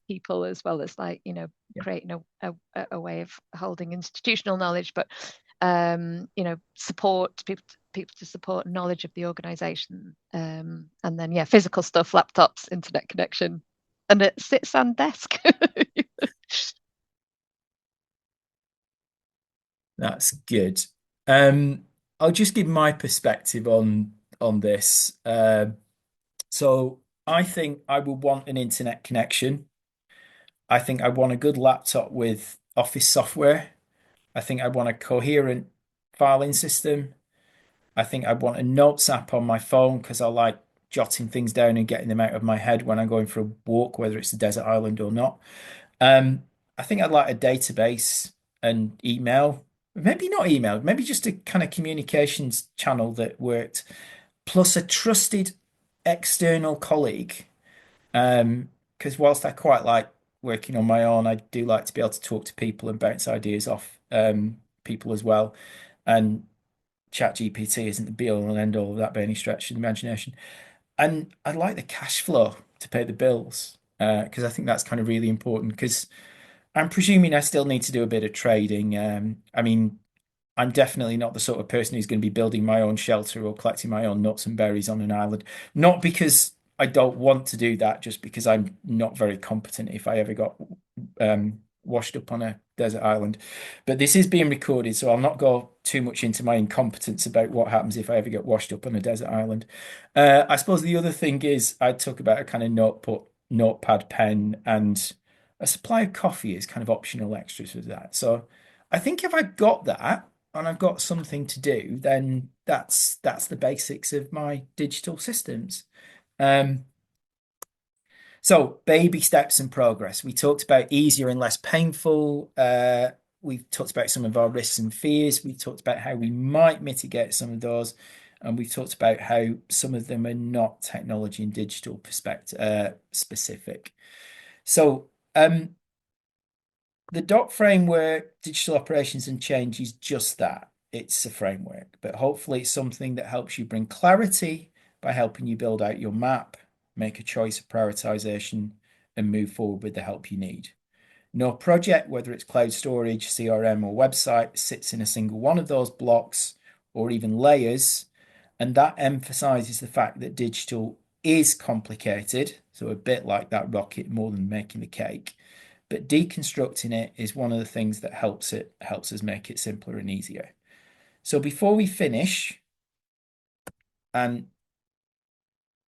C: people, as well as, like,
D: yeah.
C: creating a way of holding institutional knowledge, but support people to support knowledge of the organization, and then, yeah, physical stuff, laptops, internet connection, and it sits on desk.
D: That's good. I'll just give my perspective on this. So I think I would want an internet connection. I think I want a good laptop with Office software. I think I want a coherent filing system. I think I want a notes app on my phone because I like jotting things down and getting them out of my head when I'm going for a walk, whether it's a desert island or not. Um, I think I'd like a database and email. Maybe not email, maybe just a kind of communications channel that worked, plus a trusted external colleague. Because whilst I quite like working on my own, I do like to be able to talk to people and bounce ideas off people as well. And ChatGPT isn't the be all and end all of that by any stretch of the imagination. And I'd like the cash flow to pay the bills, because I think that's kind of really important. Because I'm presuming I still need to do a bit of trading. I mean, I'm definitely not the sort of person who's going to be building my own shelter or collecting my own nuts and berries on an island. Not because I don't want to do that, just because I'm not very competent if I ever got washed up on a desert island. But this is being recorded, so I'll not go too much into my incompetence about what happens if I ever get washed up on a desert island. I suppose the other thing is I'd talk about a kind of notepad pen, and a supply of coffee is kind of optional extras with that. So I think if I got that and I've got something to do, then that's the basics of my digital systems. Um, so baby steps and progress. We talked about easier and less painful. We've talked about some of our risks and fears. We talked about how we might mitigate some of those, and we've talked about how some of them are not technology and digital perspective specific. So the DOT framework, digital operations and change, is just that. It's a framework, but hopefully it's something that helps you bring clarity by helping you build out your map, make a choice of prioritization, and move forward with the help you need. No project, whether it's cloud storage, CRM, or website, sits in a single one of those blocks or even layers. And that emphasizes the fact that digital is complicated. So a bit like that rocket, more than making the cake. But deconstructing it is one of the things that helps us make it simpler and easier. So before we finish, and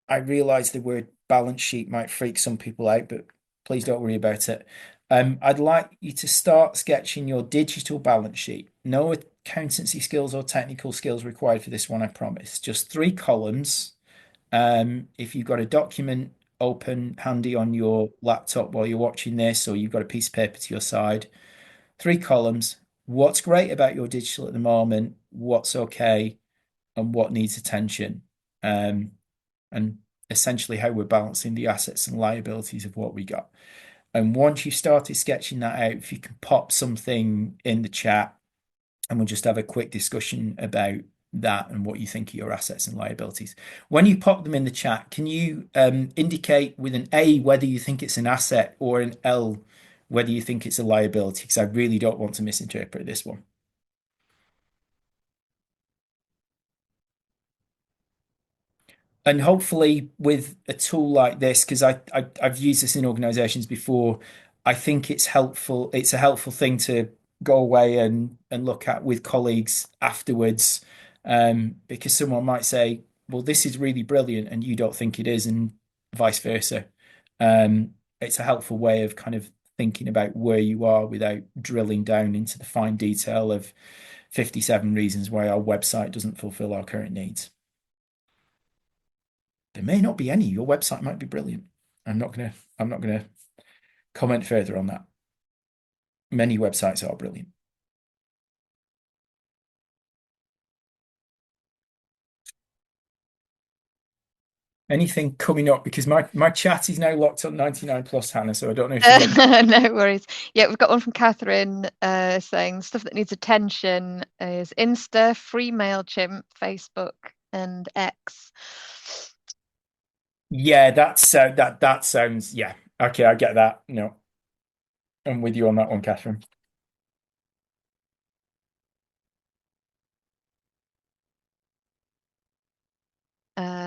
D: I realize the word balance sheet might freak some people out, but please don't worry about it. I'd like you to start sketching your digital balance sheet. No accountancy skills or technical skills required for this one, I promise. Just 3 columns. If you've got a document open handy on your laptop while you're watching this, or you've got a piece of paper to your side, 3 columns. What's great about your digital at the moment? What's okay? And what needs attention? And essentially how we're balancing the assets and liabilities of what we got. And once you started sketching that out, if you can pop something in the chat and we'll just have a quick discussion about that and what you think of your assets and liabilities. When you pop them in the chat, can you indicate with an A whether you think it's an asset or an L whether you think it's a liability? Because I really don't want to misinterpret this one. And hopefully with a tool like this, because I've used this in organizations before, I think it's helpful. It's a helpful thing to go away and look at with colleagues afterwards, because someone might say, well, this is really brilliant and you don't think it is, and vice versa. It's a helpful way of kind of thinking about where you are without drilling down into the fine detail of 57 reasons why our website doesn't fulfill our current needs. There may not be any. Your website might be brilliant. I'm not gonna comment further on that. Many websites are brilliant. Anything coming up? Because my chat is now locked on 99 plus, Hannah, so I don't know if you've got...
C: No worries. Yeah, we've got one from Catherine saying stuff that needs attention is Insta, free MailChimp, Facebook, and X.
D: Yeah, that sounds, yeah. Okay, I get that. No, I'm with you on that one, Catherine.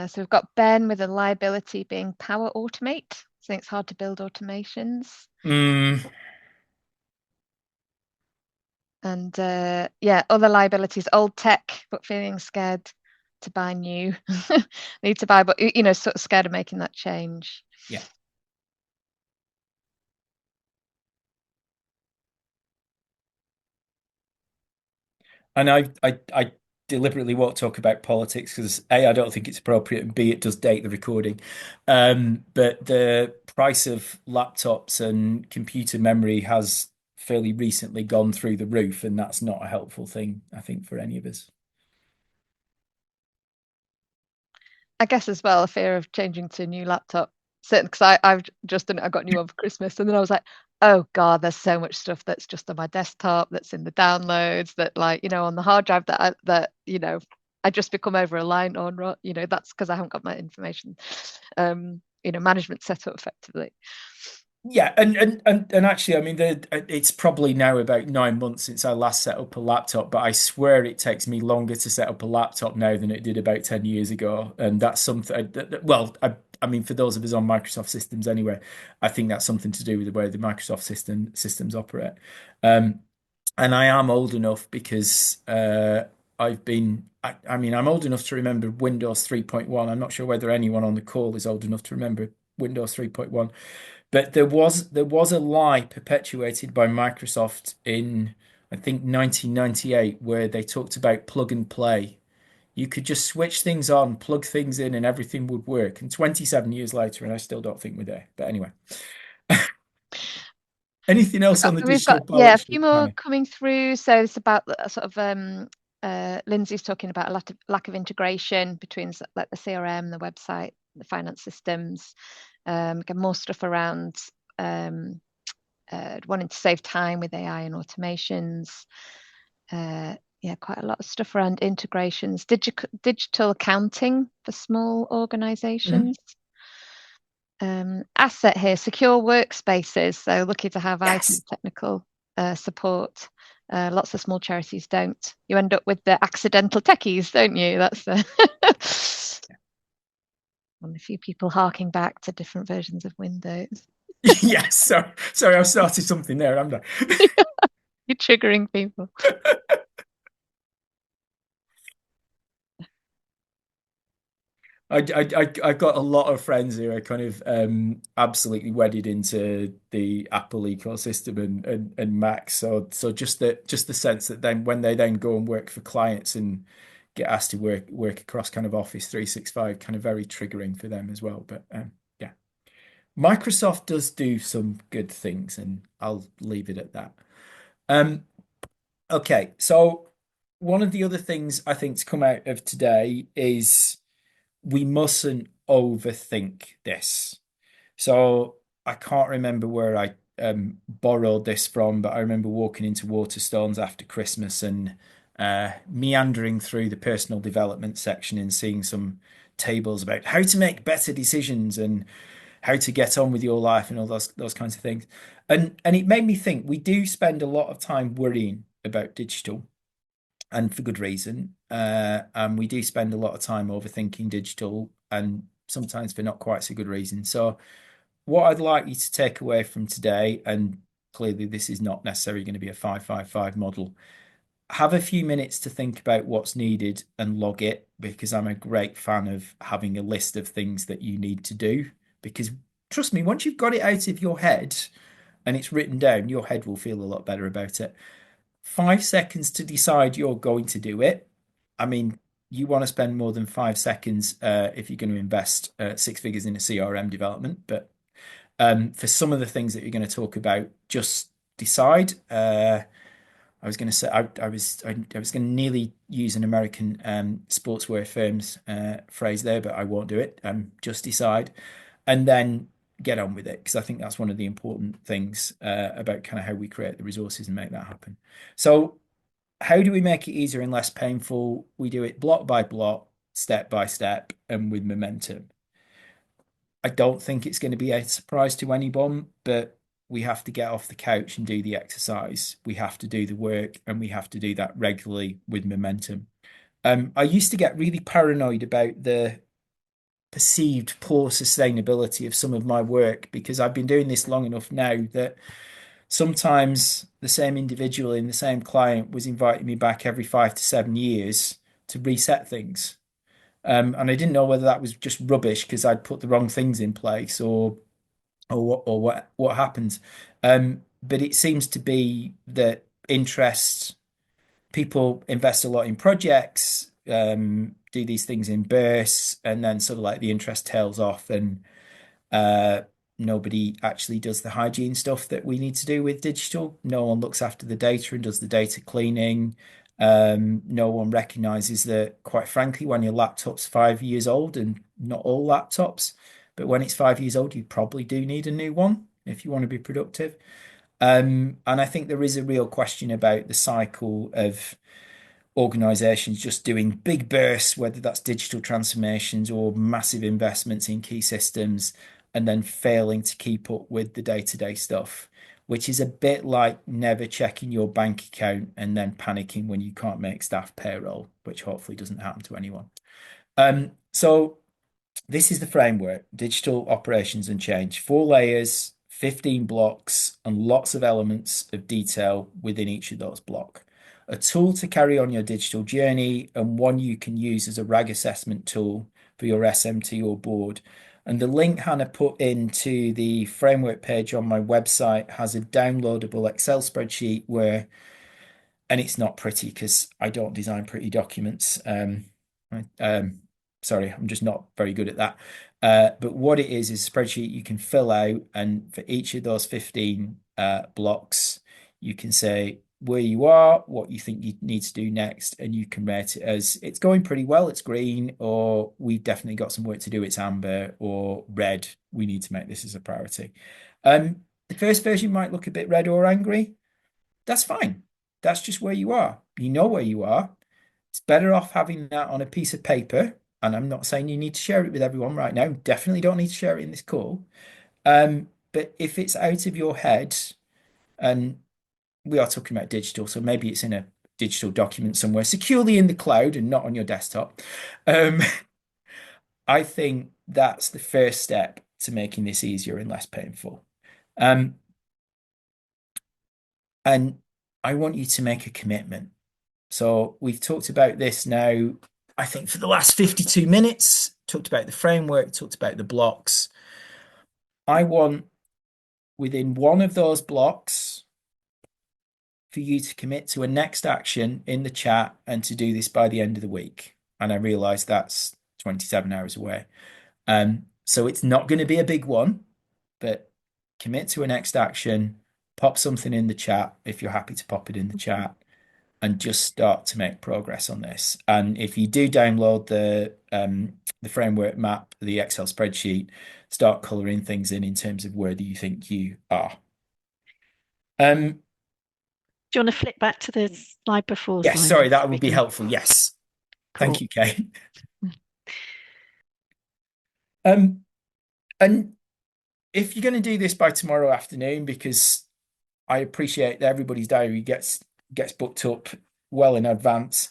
C: So we've got Ben with a liability being Power Automate. Saying it's hard to build automations. And yeah, other liabilities, old tech, but feeling scared to buy new. Need to buy, but sort of scared of making that change.
D: Yeah. And I deliberately won't talk about politics because A, I don't think it's appropriate, and B, it does date the recording. But the price of laptops and computer memory has fairly recently gone through the roof, and that's not a helpful thing, I think, for any of us.
C: I guess as well, a fear of changing to a new laptop. Certain because I got a new one for Christmas, and then I was like, oh God, there's so much stuff that's just on my desktop, that's in the downloads, that on the hard drive I just become over a line on, that's because I haven't got my information, management set up effectively.
D: Yeah, and actually, I mean, it's probably now about 9 months since I last set up a laptop, but I swear it takes me longer to set up a laptop now than it did about 10 years ago. And that's something, well, I mean, for those of us on Microsoft systems anyway, I think that's something to do with the way the Microsoft systems operate. And I am old enough because I mean, I'm old enough to remember Windows 3.1. I'm not sure whether anyone on the call is old enough to remember Windows 3.1. But there was a lie perpetuated by Microsoft in, I think, 1998, where they talked about plug and play. You could just switch things on, plug things in, and everything would work. And 27 years later, and I still don't think we're there. But anyway, anything else on the
C: We've
D: digital
C: got a
D: poetry,
C: few more
D: Hannah?
C: coming through. So it's about sort of Lindsay's talking about a lack of integration between like the CRM, the website, the finance systems. Get more stuff around wanting to save time with AI and automations. Yeah, quite a lot of stuff around integrations, digital accounting for small organizations. Asset here, secure workspaces. So lucky to have IT technical support. Lots of small charities don't. You end up with the accidental techies, don't you? That's and a few people harking back to different versions of Windows.
D: Yes, sorry, I've started something there, haven't I?
C: You're triggering people.
D: I got a lot of friends who are kind of absolutely wedded into the Apple ecosystem and Mac. So just the sense that then when they then go and work for clients and get asked to work across kind of Office 365, kind of very triggering for them as well. But yeah, Microsoft does do some good things, and I'll leave it at that. Okay, so one of the other things I think to come out of today is we mustn't overthink this. So I can't remember where I borrowed this from, but I remember walking into Waterstones after Christmas and meandering through the personal development section and seeing some tables about how to make better decisions and how to get on with your life and all those kinds of things. And it made me think we do spend a lot of time worrying about digital, and for good reason. And we do spend a lot of time overthinking digital, and sometimes for not quite so good reason. So what I'd like you to take away from today, and clearly this is not necessarily going to be a 555 model, have a few minutes to think about what's needed and log it, because I'm a great fan of having a list of things that you need to do. Because trust me, once you've got it out of your head and it's written down, your head will feel a lot better about it. 5 seconds to decide you're going to do it. I mean, you want to spend more than 5 seconds if you're going to invest 6 figures in a CRM development. But for some of the things that you're going to talk about, just decide. I was going to say I was going to nearly use an American sportswear firm's phrase there, but I won't do it. Just decide, and then get on with it, because I think that's one of the important things about kind of how we create the resources and make that happen. So, how do we make it easier and less painful? We do it block by block, step by step, and with momentum. I don't think it's going to be a surprise to anyone, but we have to get off the couch and do the exercise. We have to do the work, and we have to do that regularly with momentum. I used to get really paranoid about the perceived poor sustainability of some of my work, because I've been doing this long enough now that sometimes the same individual in the same client was inviting me back every 5 to 7 years to reset things. And I didn't know whether that was just rubbish because I'd put the wrong things in place, or what happened. But it seems to be that interest, people invest a lot in projects, do these things in bursts, and then sort of like the interest tails off, and uh, nobody actually does the hygiene stuff that we need to do with digital. No one looks after the data and does the data cleaning. No one recognizes that, quite frankly, when your laptop's 5 years old, and not all laptops, but when it's 5 years old, you probably do need a new one if you want to be productive. And I think there is a real question about the cycle of organizations just doing big bursts, whether that's digital transformations or massive investments in key systems, and then failing to keep up with the day-to-day stuff, which is a bit like never checking your bank account and then panicking when you can't make staff payroll, which hopefully doesn't happen to anyone. So this is the framework: digital operations and change, 4 layers, 15 blocks, and lots of elements of detail within each of those blocks. A tool to carry on your digital journey, and one you can use as a RAG assessment tool for your SMT or board. And the link Hannah put into the framework page on my website has a downloadable Excel spreadsheet where, and it's not pretty because I don't design pretty documents. Um, sorry, I'm just not very good at that. But what it is a spreadsheet you can fill out, and for each of those 15 blocks, you can say where you are, what you think you need to do next, and you can rate it as it's going pretty well, it's green, or we've definitely got some work to do, it's amber, or red, we need to make this as a priority. The first version might look a bit red or angry. That's fine. That's just where you are. You know where you are. It's better off having that on a piece of paper. And I'm not saying you need to share it with everyone right now. Definitely don't need to share it in this call. But if it's out of your head, and we are talking about digital, so maybe it's in a digital document somewhere securely in the cloud and not on your desktop. Um, I think that's the first step to making this easier and less painful. Um, and I want you to make a commitment. So we've talked about this now, I think, for the last 52 minutes, talked about the framework, talked about the blocks. I want, within one of those blocks, for you to commit to a next action in the chat and to do this by the end of the week. And I realize that's 27 hours away. So it's not going to be a big one, but commit to a next action, pop something in the chat if you're happy to pop it in the chat, and just start to make progress on this. And if you do download the framework map, the Excel spreadsheet, start colouring things in terms of where do you think you are. Do
B: you want to flip back to the slide before,
D: yes,
B: Simon?
D: sorry, that
B: So
D: would
B: we
D: be
B: can...
D: helpful. Yes.
B: Cool.
D: Thank you, Kate. And if you're going to do this by tomorrow afternoon, because I appreciate that everybody's diary gets booked up well in advance,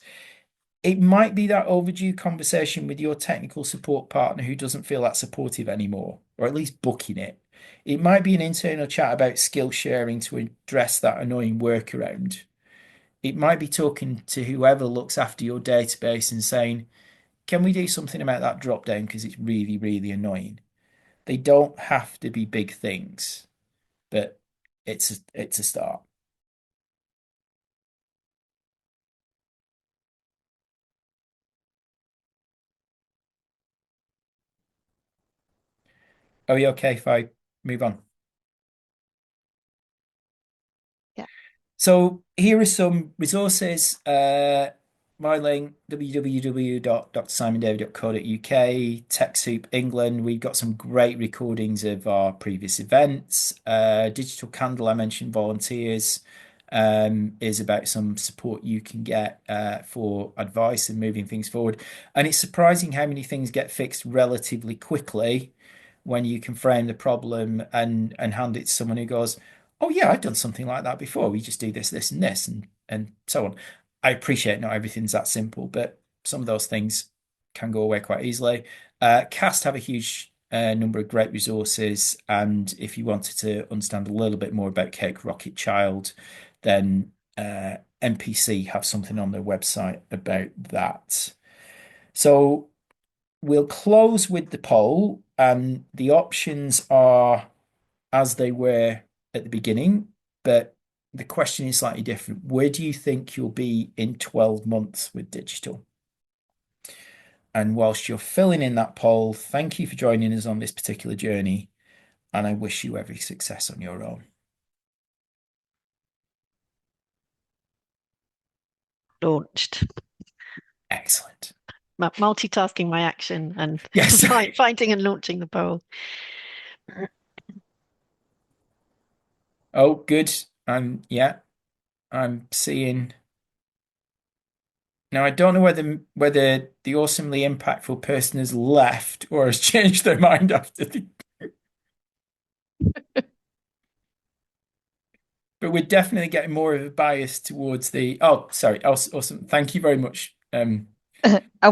D: it might be that overdue conversation with your technical support partner who doesn't feel that supportive anymore, or at least booking it. It might be an internal chat about skill sharing to address that annoying workaround. It might be talking to whoever looks after your database and saying, can we do something about that drop down because it's really, really annoying? They don't have to be big things, but it's a start. Are we okay if I move on?
C: Yeah.
D: So here are some resources. My link, www.drsimondavid.co.uk, TechSoup England. We've got some great recordings of our previous events. Digital Candle, I mentioned volunteers, is about some support you can get for advice and moving things forward. And it's surprising how many things get fixed relatively quickly when you can frame the problem and hand it to someone who goes, oh yeah, I've done something like that before. We just do this, this, and this, and so on. I appreciate not everything's that simple, but some of those things can go away quite easily. CAST have a huge number of great resources, and if you wanted to understand a little bit more about Cake Rocket Child, then NPC have something on their website about that. So we'll close with the poll, and the options are as they were at the beginning, but the question is slightly different. Where do you think you'll be in 12 months with digital? And whilst you're filling in that poll, thank you for joining us on this particular journey, and I wish you every success on your own.
B: Launched.
D: Excellent.
B: Multitasking my action and
D: Yes.
B: finding and launching the poll.
D: Oh, good. And yeah, I'm seeing. Now I don't know whether the awesomely impactful person has left or has changed their mind after the. But we're definitely getting more of a bias towards the. Oh, sorry. Awesome. Thank you very much.
C: And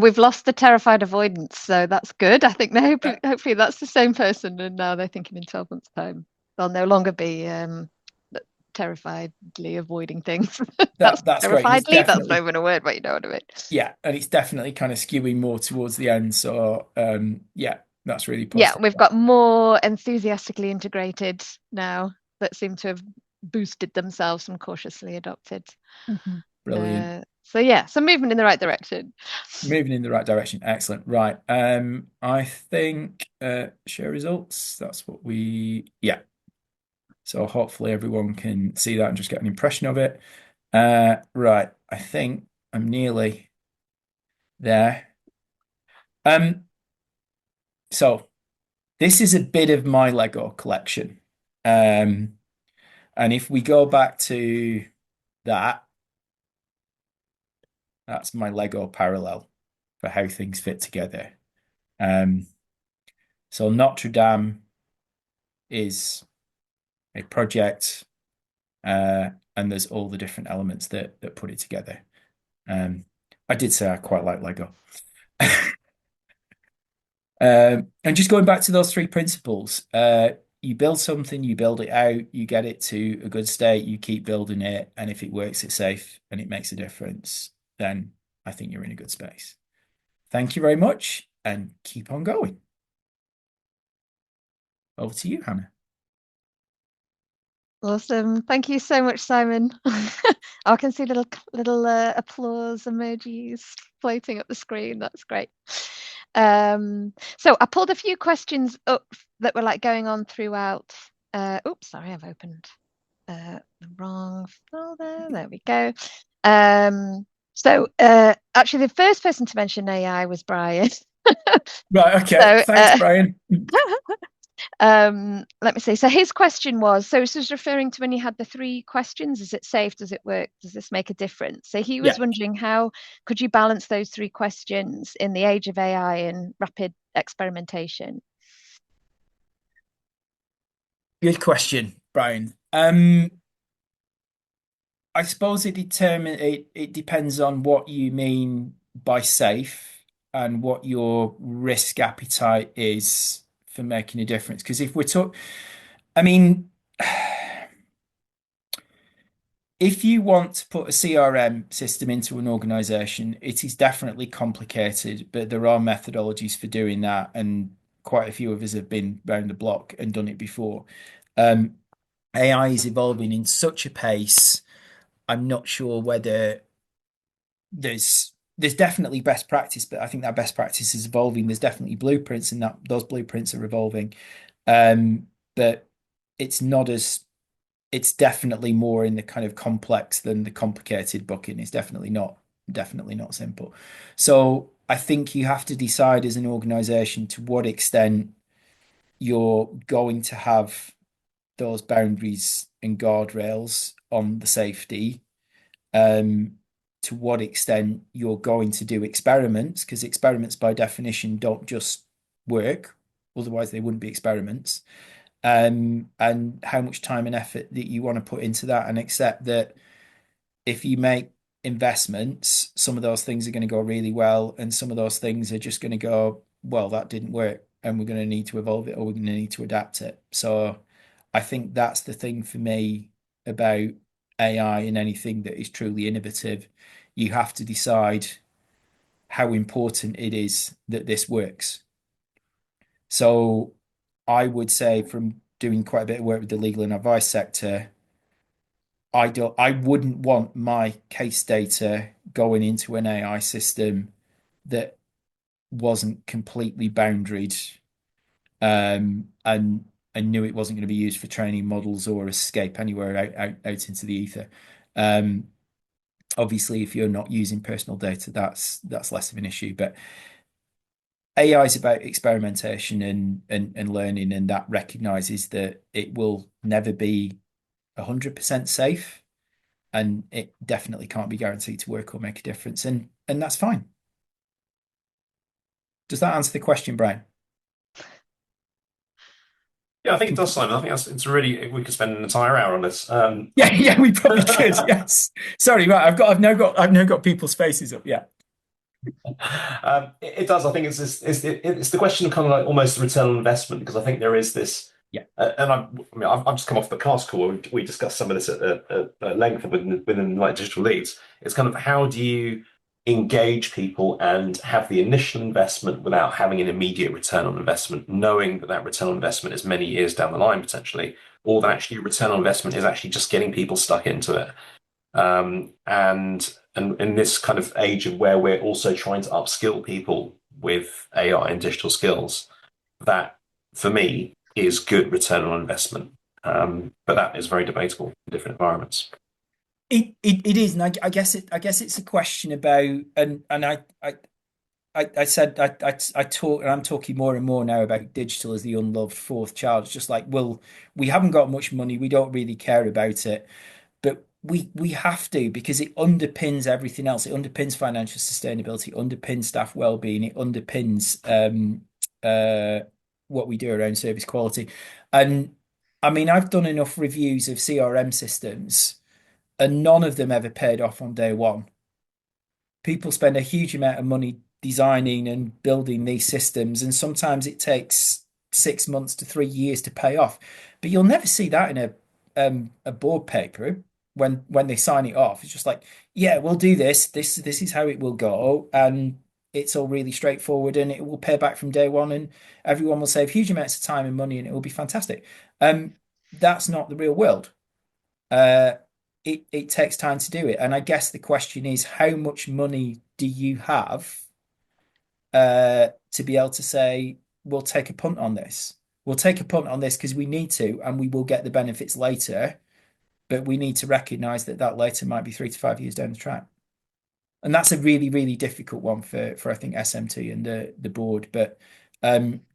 C: we've lost the terrified avoidance, so that's good. I think hopefully that's the same person, and now they're thinking in 12 months' time they'll no longer be terrifiedly avoiding things.
D: That's great. And it's
C: terrifiedly. That's not
D: definitely
C: even a word, but you know what I mean.
D: yeah, and it's definitely kind of skewing more towards the end. So yeah, that's really
C: Yeah,
D: positive.
C: we've got more enthusiastically integrated now that seem to have boosted themselves and cautiously adopted.
D: Brilliant.
C: So yeah, some movement in the right direction.
D: Moving in the right direction. Excellent. Right. I think share results. That's what yeah. So hopefully everyone can see that and just get an impression of it. Right. I think I'm nearly there. So this is a bit of my Lego collection. And if we go back to that, that's my Lego parallel for how things fit together. So Notre Dame is a project, and there's all the different elements that put it together. I did say I quite like Lego. And just going back to those three principles, you build something, you build it out, you get it to a good state, you keep building it, and if it works, it's safe and it makes a difference, then I think you're in a good space. Thank you very much, and keep on going. Over to you, Hannah.
C: Awesome. Thank you so much, Simon. I can see little applause emojis floating up the screen. That's great. So I pulled a few questions up that were like going on throughout. Oops, sorry, I've opened the wrong folder. There we go. So actually, the first person to mention AI was Brian.
D: Right, okay.
C: So,
D: Thanks, Brian.
C: Let me see. So his question was, so this was referring to when you had the 3 questions, is it safe? Does it work? Does this make a difference? So he was
D: Yeah,
C: wondering, how could you balance those 3 questions in the age of AI and rapid experimentation?
D: good question, Brian. I suppose it depends on what you mean by safe and what your risk appetite is for making a difference. Because if we're talking, I mean, if you want to put a CRM system into an organization, it is definitely complicated, but there are methodologies for doing that, and quite a few of us have been round the block and done it before. Um, AI is evolving in such a pace. I'm not sure whether there's definitely best practice, but I think that best practice is evolving. There's definitely blueprints, and that those blueprints are evolving. But it's not as it's definitely more in the kind of complex than the complicated bucket. It's definitely not simple. So I think you have to decide as an organization to what extent you're going to have those boundaries and guardrails on the safety, um, to what extent you're going to do experiments, because experiments by definition don't just work, otherwise they wouldn't be experiments, and how much time and effort that you want to put into that, and accept that if you make investments, some of those things are going to go really well, and some of those things are just going to go, well, that didn't work, and we're going to need to evolve it or we're going to need to adapt it. So I think that's the thing for me about AI and anything that is truly innovative. You have to decide how important it is that this works. So I would say, from doing quite a bit of work with the legal and advice sector, I wouldn't want my case data going into an AI system that wasn't completely boundaried, and I knew it wasn't going to be used for training models or escape anywhere out into the ether. Um, Obviously, if you're not using personal data, that's less of an issue. But AI is about experimentation and learning, and that recognizes that it will never be 100% safe, and it definitely can't be guaranteed to work or make a difference, and that's fine. Does that answer the question, Brian?
E: Yeah, I think it does, Simon. I think it's really, we could spend an entire hour on this.
D: Yeah, yeah, we probably could. Yes. Sorry, right. I've now got people's faces up. Yeah.
E: It does. I think it's the question of kind of like almost return on investment, because I think there is this.
D: Yeah.
E: And I've just come off the cast call where we discussed some of this at length within like digital leads. It's kind of, how do you engage people and have the initial investment without having an immediate return on investment, knowing that that return on investment is many years down the line potentially, or that actually return on investment is actually just getting people stuck into it. And in this kind of age of where we're also trying to upskill people with AI and digital skills, that for me is good return on investment. But that is very debatable in different environments.
D: It is, and I guess it's a question about, and I said I talk, and I'm talking more and more now about digital as the unloved fourth child. It's just like, well, we haven't got much money, we don't really care about it, but we have to, because it underpins everything else. It underpins financial sustainability, it underpins staff well-being, it underpins what we do around service quality. And I mean, I've done enough reviews of CRM systems, and none of them ever paid off on day one. People spend a huge amount of money designing and building these systems, and sometimes it takes 6 months to 3 years to pay off. But you'll never see that in a board paper when they sign it off. It's just like, yeah, we'll do this. This is how it will go, and it's all really straightforward, and it will pay back from day one, and everyone will save huge amounts of time and money, and it will be fantastic. That's not the real world. Uh, it takes time to do it. And I guess the question is, how much money do you have to be able to say, we'll take a punt on this? We'll take a punt on this because we need to, and we will get the benefits later. But we need to recognize that that later might be 3 to 5 years down the track. And that's a really, really difficult one for I think SMT and the board. But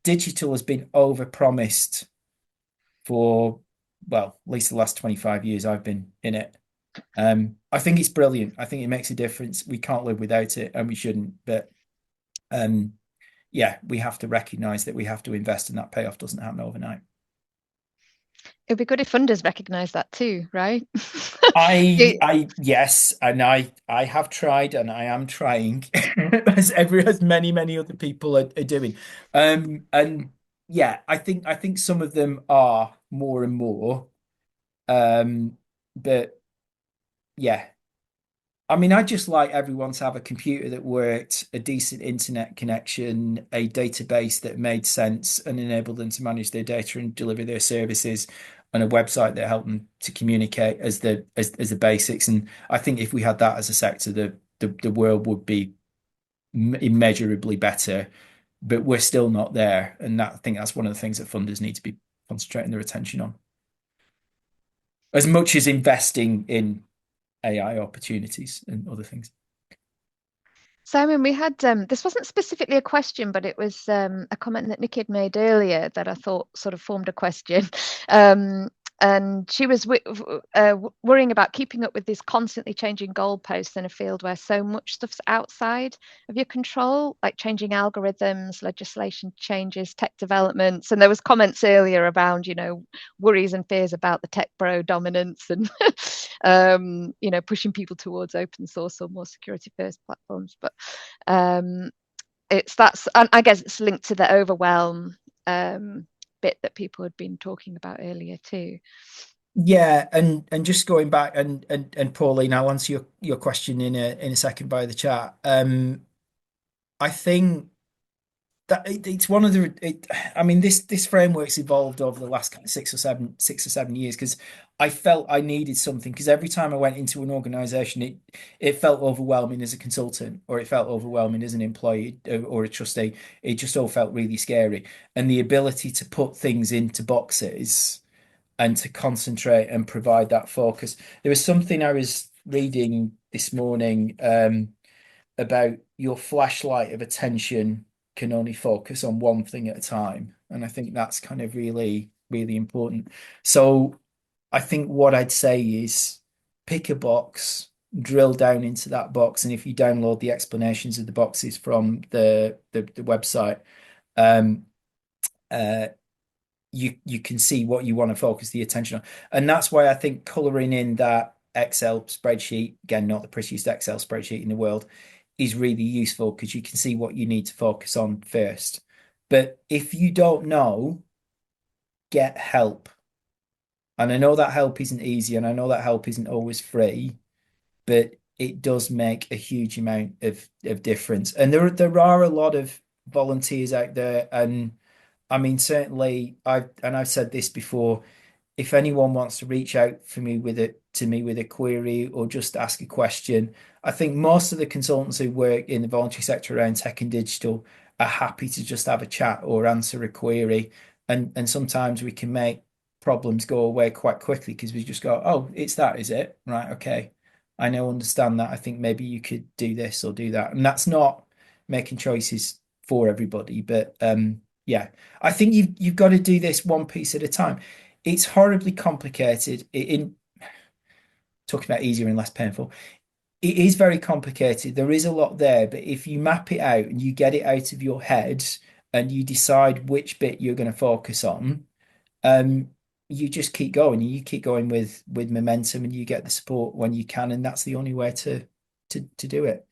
D: Digital has been overpromised for, well, at least the last 25 years I've been in it. I think it's brilliant. I think it makes a difference. We can't live without it, and we shouldn't. But yeah, we have to recognize that we have to invest, and that payoff doesn't happen overnight.
C: It'd be good if funders recognise that too, right?
D: Yes, and I have tried, and I am trying, as many other people are doing. And yeah, I think some of them are more and more. But yeah, I mean, I just like everyone to have a computer that worked, a decent internet connection, a database that made sense and enabled them to manage their data and deliver their services, and a website that helped them to communicate as the basics. And I think if we had that as a sector, the world would be immeasurably better. But we're still not there, and I think that's one of the things that funders need to be concentrating their attention on, as much as investing in AI opportunities and other things.
C: Simon, we had this wasn't specifically a question, but it was a comment that Nikki had made earlier that I thought sort of formed a question. And she was worrying about keeping up with these constantly changing goalposts in a field where so much stuff's outside of your control, like changing algorithms, legislation changes, tech developments. And there was comments earlier around, worries and fears about the tech bro dominance and, pushing people towards open source or more security first platforms. But and I guess it's linked to the overwhelm bit that people had been talking about earlier too.
D: Yeah, and just going back and Pauline, I'll answer your question in a second by the chat. I think that it's one of I mean, this framework's evolved over the last kind of 6 or 7 years, because I felt I needed something, because every time I went into an organization, it felt overwhelming as a consultant, or it felt overwhelming as an employee or a trustee. It just all felt really scary, and the ability to put things into boxes and to concentrate and provide that focus. There was something I was reading this morning about your flashlight of attention can only focus on one thing at a time. And I think that's kind of really, really important. So I think what I'd say is pick a box, drill down into that box. And if you download the explanations of the boxes from the website, um, uh, you can see what you want to focus the attention on. And that's why I think coloring in that Excel spreadsheet, again, not the prettiest Excel spreadsheet in the world, is really useful, because you can see what you need to focus on first. But if you don't know, get help. And I know that help isn't easy, and I know that help isn't always free, but it does make a huge amount of difference. And there are a lot of volunteers out there, and I mean, certainly I've said this before, if anyone wants to reach out to me with a query or just ask a question, I think most of the consultants who work in the voluntary sector around tech and digital are happy to just have a chat or answer a query. And sometimes we can make problems go away quite quickly, because we just go, oh, it's that, is it? Right, okay. I now understand that. I think maybe you could do this or do that. And that's not making choices for everybody, but yeah, I think you've got to do this one piece at a time. It's horribly complicated. In talking about easier and less painful, it is very complicated. There is a lot there, but if you map it out and you get it out of your head and you decide which bit you're going to focus on, um, you just keep going. You keep going with momentum, and you get the support when you can, and that's the only way to do it.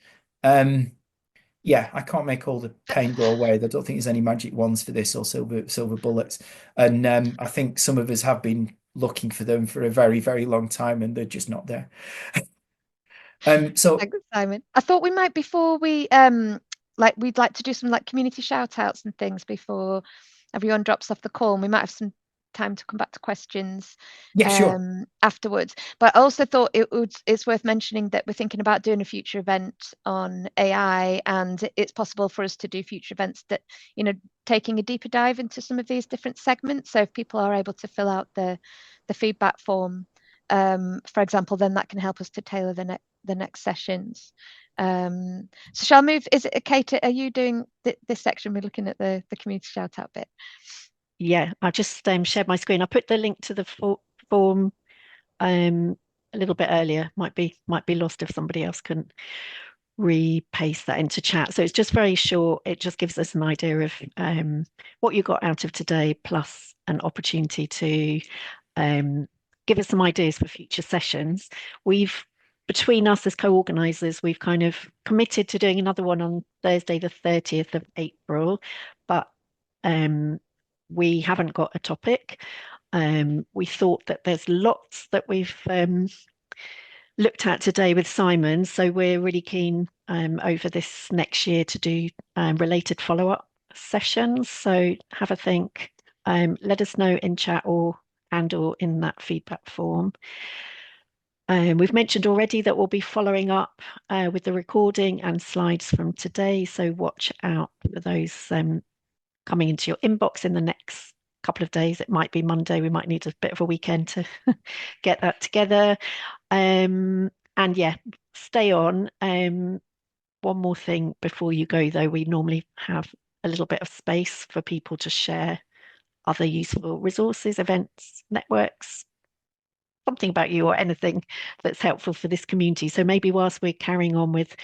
D: Yeah, I can't make all the pain go away. I don't think there's any magic wands for this or silver bullets. And I think some of us have been looking for them for a very, very long time, and they're just not there. So
C: Thanks, Simon. I thought we might, before we we'd like to do some community shout outs and things before everyone drops off the call, and we might have some time to come back to questions
D: yeah, sure.
C: afterwards. But I also thought it's worth mentioning that we're thinking about doing a future event on AI, and it's possible for us to do future events that, taking a deeper dive into some of these different segments. So if people are able to fill out the feedback form, for example, then that can help us to tailor the the next sessions. So shall I move? Is it Kate? Are you doing this section? We're looking at the community shout out bit.
B: Yeah, I just shared my screen. I put the link to the form a little bit earlier. Might be lost if somebody else couldn't repaste that into chat. So it's just very short. It just gives us an idea of what you got out of today, plus an opportunity to give us some ideas for future sessions. Between us as co-organisers, we've kind of committed to doing another one on Thursday, the 30th of April, but we haven't got a topic. We thought that there's lots that we've looked at today with Simon, so we're really keen over this next year to do related follow-up sessions. So have a think. Let us know in chat or in that feedback form. We've mentioned already that we'll be following up with the recording and slides from today, so watch out for those coming into your inbox in the next couple of days. It might be Monday. We might need a bit of a weekend to get that together. And yeah, stay on. One more thing before you go, though, we normally have a little bit of space for people to share other useful resources, events, networks, something about you or anything that's helpful for this community. So maybe whilst we're carrying on with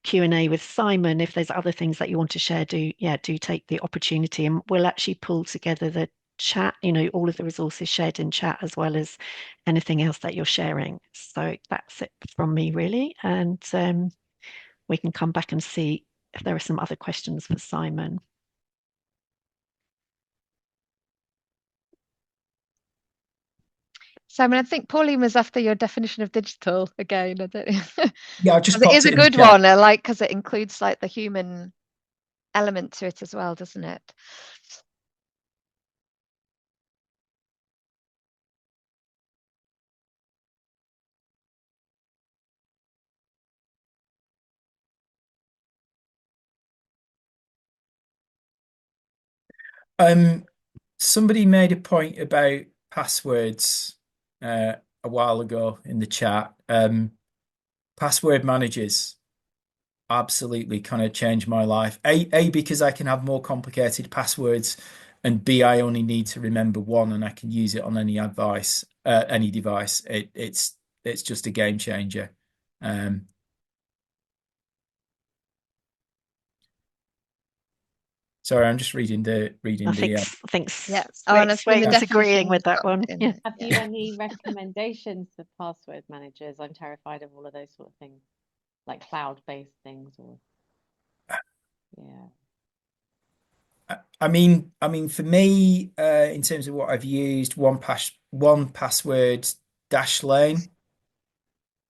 B: Q&A with Simon, if there's other things that you want to share, do take the opportunity, and we'll actually pull together the chat, all of the resources shared in chat, as well as anything else that you're sharing. So that's it from me, really, and we can come back and see if there are some other questions for Simon.
C: Simon, I think Pauline was after your definition of digital again. I don't
D: Yeah, I just
C: it
D: popped
C: is
D: it
C: a
D: in the
C: good
D: chat.
C: one. I like because it includes like the human element to it as well, doesn't it?
D: Somebody made a point about passwords a while ago in the chat. Password managers absolutely kind of changed my life. A, because I can have more complicated passwords, and B, I only need to remember one and I can use it on any device. It's just a game changer. Sorry, I'm just reading the
B: I think
C: yeah. Oh, and I've seen the
B: Swain's agreeing
C: definition
B: with that one. Yeah.
F: Have you any recommendations for password managers? I'm terrified of all of those sort of things, like cloud-based things, or yeah.
D: I mean, for me, in terms of what I've used, one password Dashlane.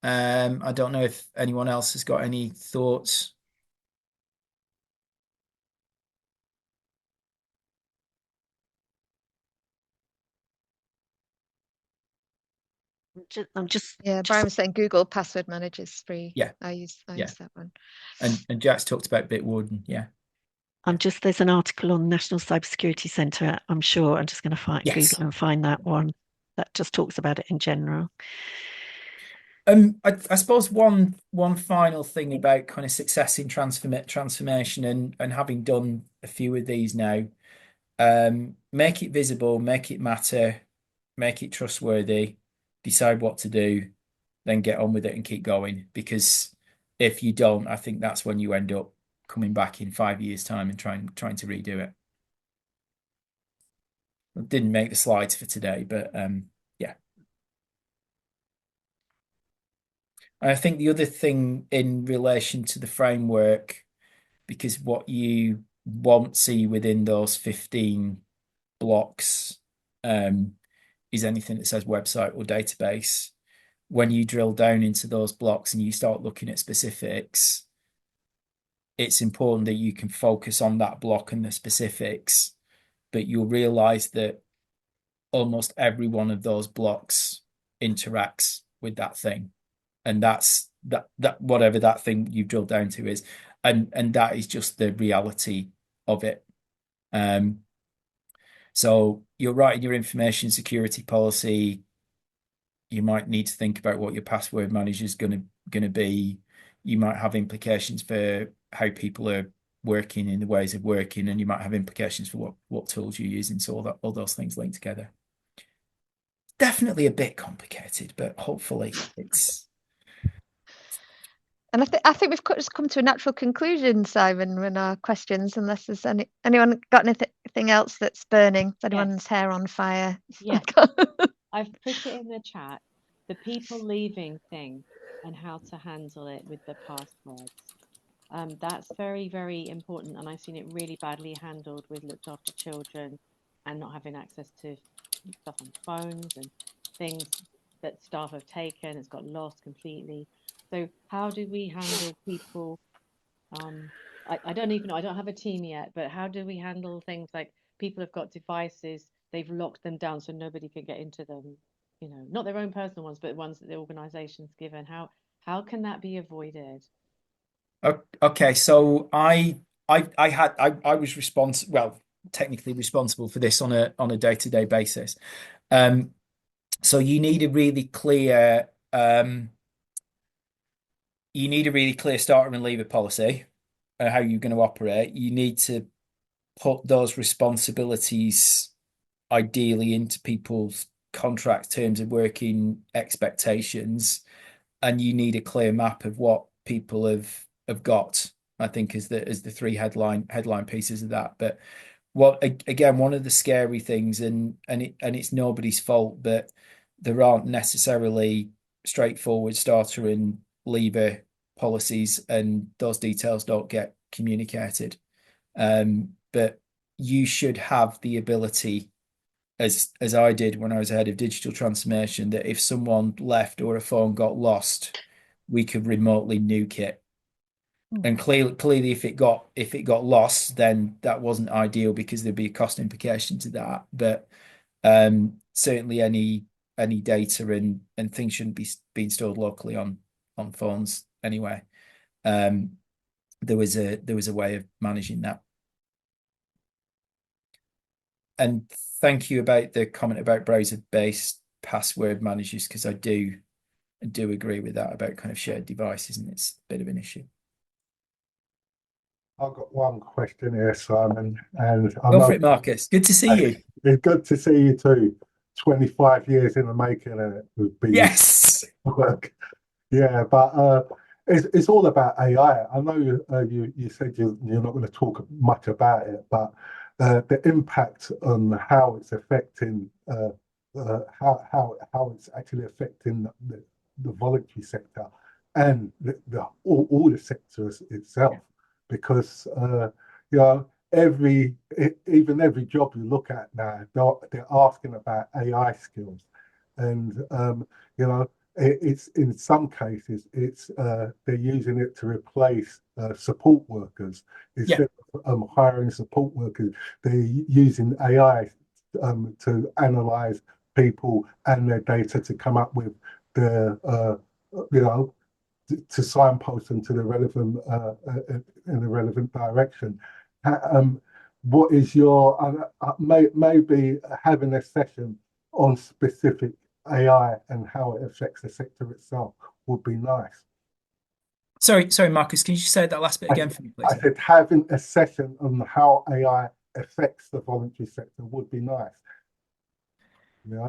D: I don't know if anyone else has got any thoughts.
B: I'm just
C: Brian was saying Google Password Manager is free.
D: Yeah,
C: I use that one.
D: And Jack's talked about Bitwarden. Yeah.
B: There's an article on National Cybersecurity Centre. I'm sure I'm just going to Google and find that one that just talks about it in general.
D: I suppose one final thing about kind of success in transformation and having done a few of these now, make it visible, make it matter, make it trustworthy, decide what to do, then get on with it and keep going. Because if you don't, I think that's when you end up coming back in 5 years' time and trying to redo it. I didn't make the slides for today, but yeah. I think the other thing in relation to the framework, because what you won't see within those 15 blocks is anything that says website or database. When you drill down into those blocks and you start looking at specifics, it's important that you can focus on that block and the specifics, but you'll realize that almost every one of those blocks interacts with that thing. And that's that whatever that thing you've drilled down to is. And that is just the reality of it. So you're writing your information security policy. You might need to think about what your password manager is going going to be, you might have implications for how people are working in the ways of working, and you might have implications for what tools you're using. So all those things linked together. Definitely a bit complicated, but hopefully it's.
C: And I think we've just come to a natural conclusion, Simon, in our questions, unless there's anyone got anything else that's burning? Is anyone's hair on fire?
F: Yes. I've put it in the chat, the people leaving thing and how to handle it with the passwords. That's very, very important. And I've seen it really badly handled with looked after children and not having access to stuff on phones and things that staff have taken. It's got lost completely. So how do we handle people? I don't even know. I don't have a team yet, but how do we handle things like people have got devices, they've locked them down so nobody can get into them, not their own personal ones, but ones that the organization's given. How can that be avoided?
D: Okay, so I was technically responsible for this on a day-to-day basis. So you need a really clear starter and leaver policy, how you're going to operate. You need to put those responsibilities ideally into people's contract terms of working expectations, and you need a clear map of what people have got, I think, as the three headline pieces of that. But again, one of the scary things, and it's nobody's fault, but there aren't necessarily straightforward starter and lever policies, and those details don't get communicated. But you should have the ability, as I did when I was head of digital transformation, that if someone left or a phone got lost, we could remotely nuke it. And clearly, if it got lost, then that wasn't ideal because there'd be a cost implication to that. But certainly, any data and things shouldn't be being stored locally on phones anyway. There was a way of managing that. And thank you about the comment about browser-based password managers, because I do agree with that about kind of shared devices, and it's a bit of an issue.
G: I've got one question here, Simon, and
D: Go for it, Marcus. Good to see you.
G: It's good to see you too. 25 years in the making, and it would be
D: Yes.
G: work. Yeah, but it's all about AI. I know you said you're not going to talk much about it, but the impact on how it's affecting how it's actually affecting the voluntary sector and all the sectors itself, because even every job you look at now, they're asking about AI skills, and it's in some cases they're using it to replace support workers. Instead of hiring support workers, they're using AI to analyze people and their data to come up with to signpost them to the relevant in the relevant direction. What is your maybe having a session on specific AI and how it affects the sector itself would be nice.
D: Sorry, Marcus, can you say that last bit again for me, please?
G: I said having a session on how AI affects the voluntary sector would be nice.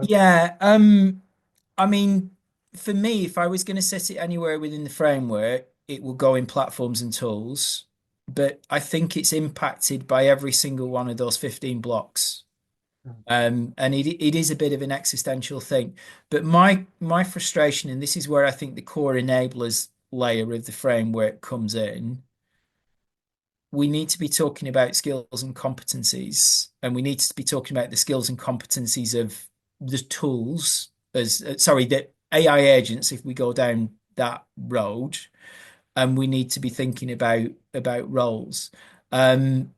D: Yeah, I mean, for me, if I was going to set it anywhere within the framework, it will go in platforms and tools. But I think it's impacted by every single one of those 15 blocks. And it is a bit of an existential thing. But my frustration, and this is where I think the core enablers layer of the framework comes in, we need to be talking about skills and competencies, and we need to be talking about the skills and competencies of the tools the AI agents, if we go down that road, and we need to be thinking about roles. I'm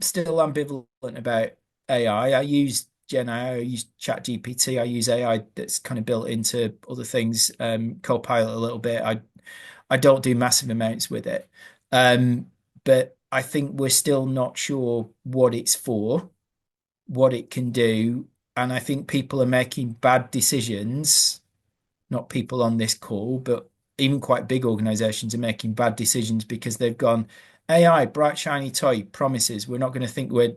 D: still ambivalent about AI. I use Gen AI, I use ChatGPT, I use AI that's kind of built into other things, Copilot a little bit. I don't do massive amounts with it. But I think we're still not sure what it's for, what it can do. And I think people are making bad decisions, not people on this call, but even quite big organizations are making bad decisions because they've gone AI, bright shiny toy, promises. We're not going to think we're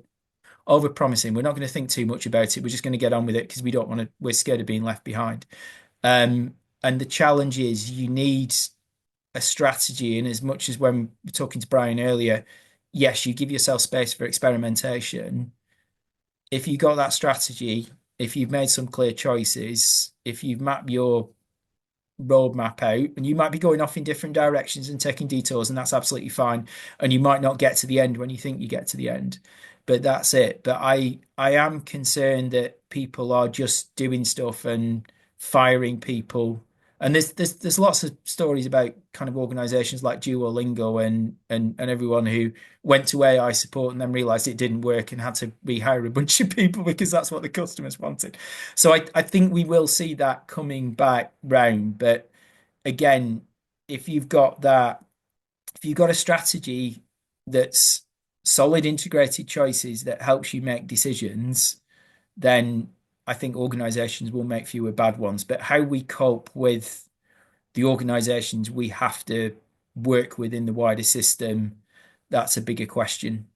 D: over promising. We're not going to think too much about it. We're just going to get on with it because we don't want to, we're scared of being left behind. And the challenge is you need a strategy. And as much as when we're talking to Brian earlier, yes, you give yourself space for experimentation. If you got that strategy, if you've made some clear choices, if you've mapped your roadmap out, and you might be going off in different directions and taking detours, and that's absolutely fine. And you might not get to the end when you think you get to the end, but that's it. But I am concerned that people are just doing stuff and firing people. And there's lots of stories about kind of organizations like Duolingo and everyone who went to AI support and then realized it didn't work and had to rehire a bunch of people because that's what the customers wanted. So I think we will see that coming back round. But again, if you've got that, if you've got a strategy that's solid integrated choices that helps you make decisions, then I think organizations will make fewer bad ones. But how we cope with the organizations we have to work with in the wider system, that's a bigger question.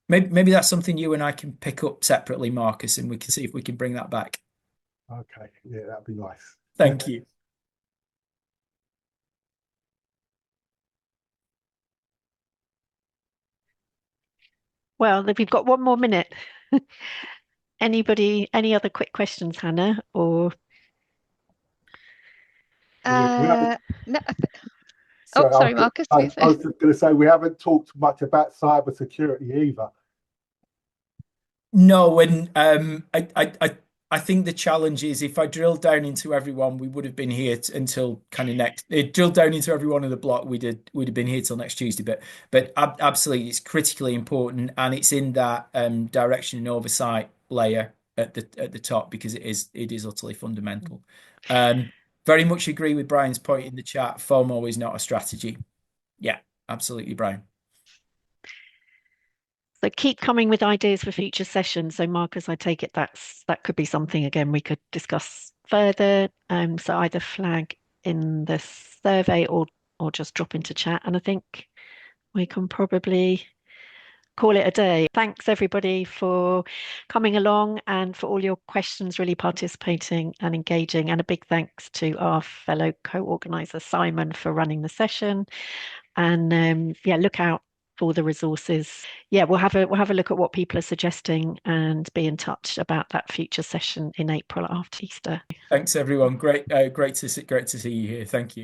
D: Maybe that's something you and I can pick up separately, Marcus, and we can see if we can bring that back.
G: Okay, yeah, that'd be nice.
D: Thank you.
B: Well, we've got 1 more minute. Anybody, any other quick questions, Hannah? Or
C: No,
G: Sorry,
C: sorry, Marcus,
G: I
C: please.
G: was just going to say we haven't talked much about cyber security either.
D: No, and I think the challenge is if I drilled down into everyone, we would have been here until kind of next. It drilled down into everyone in the block, we'd have been here till next Tuesday. But absolutely, it's critically important, and it's in that direction and oversight layer at the top because it is utterly fundamental. Very much agree with Brian's point in the chat. FOMO is not a strategy. Yeah, absolutely, Brian.
B: so keep coming with ideas for future sessions. So Marcus, I take it that could be something again we could discuss further. So either flag in the survey or just drop into chat. And I think we can probably call it a day. Thanks everybody for coming along and for all your questions, really participating and engaging. And a big thanks to our fellow co-organizer Simon for running the session. And yeah, look out for the resources. Yeah, we'll have a look at what people are suggesting and be in touch about that future session in April after Easter.
D: Thanks everyone. Great to see you here. Thank you.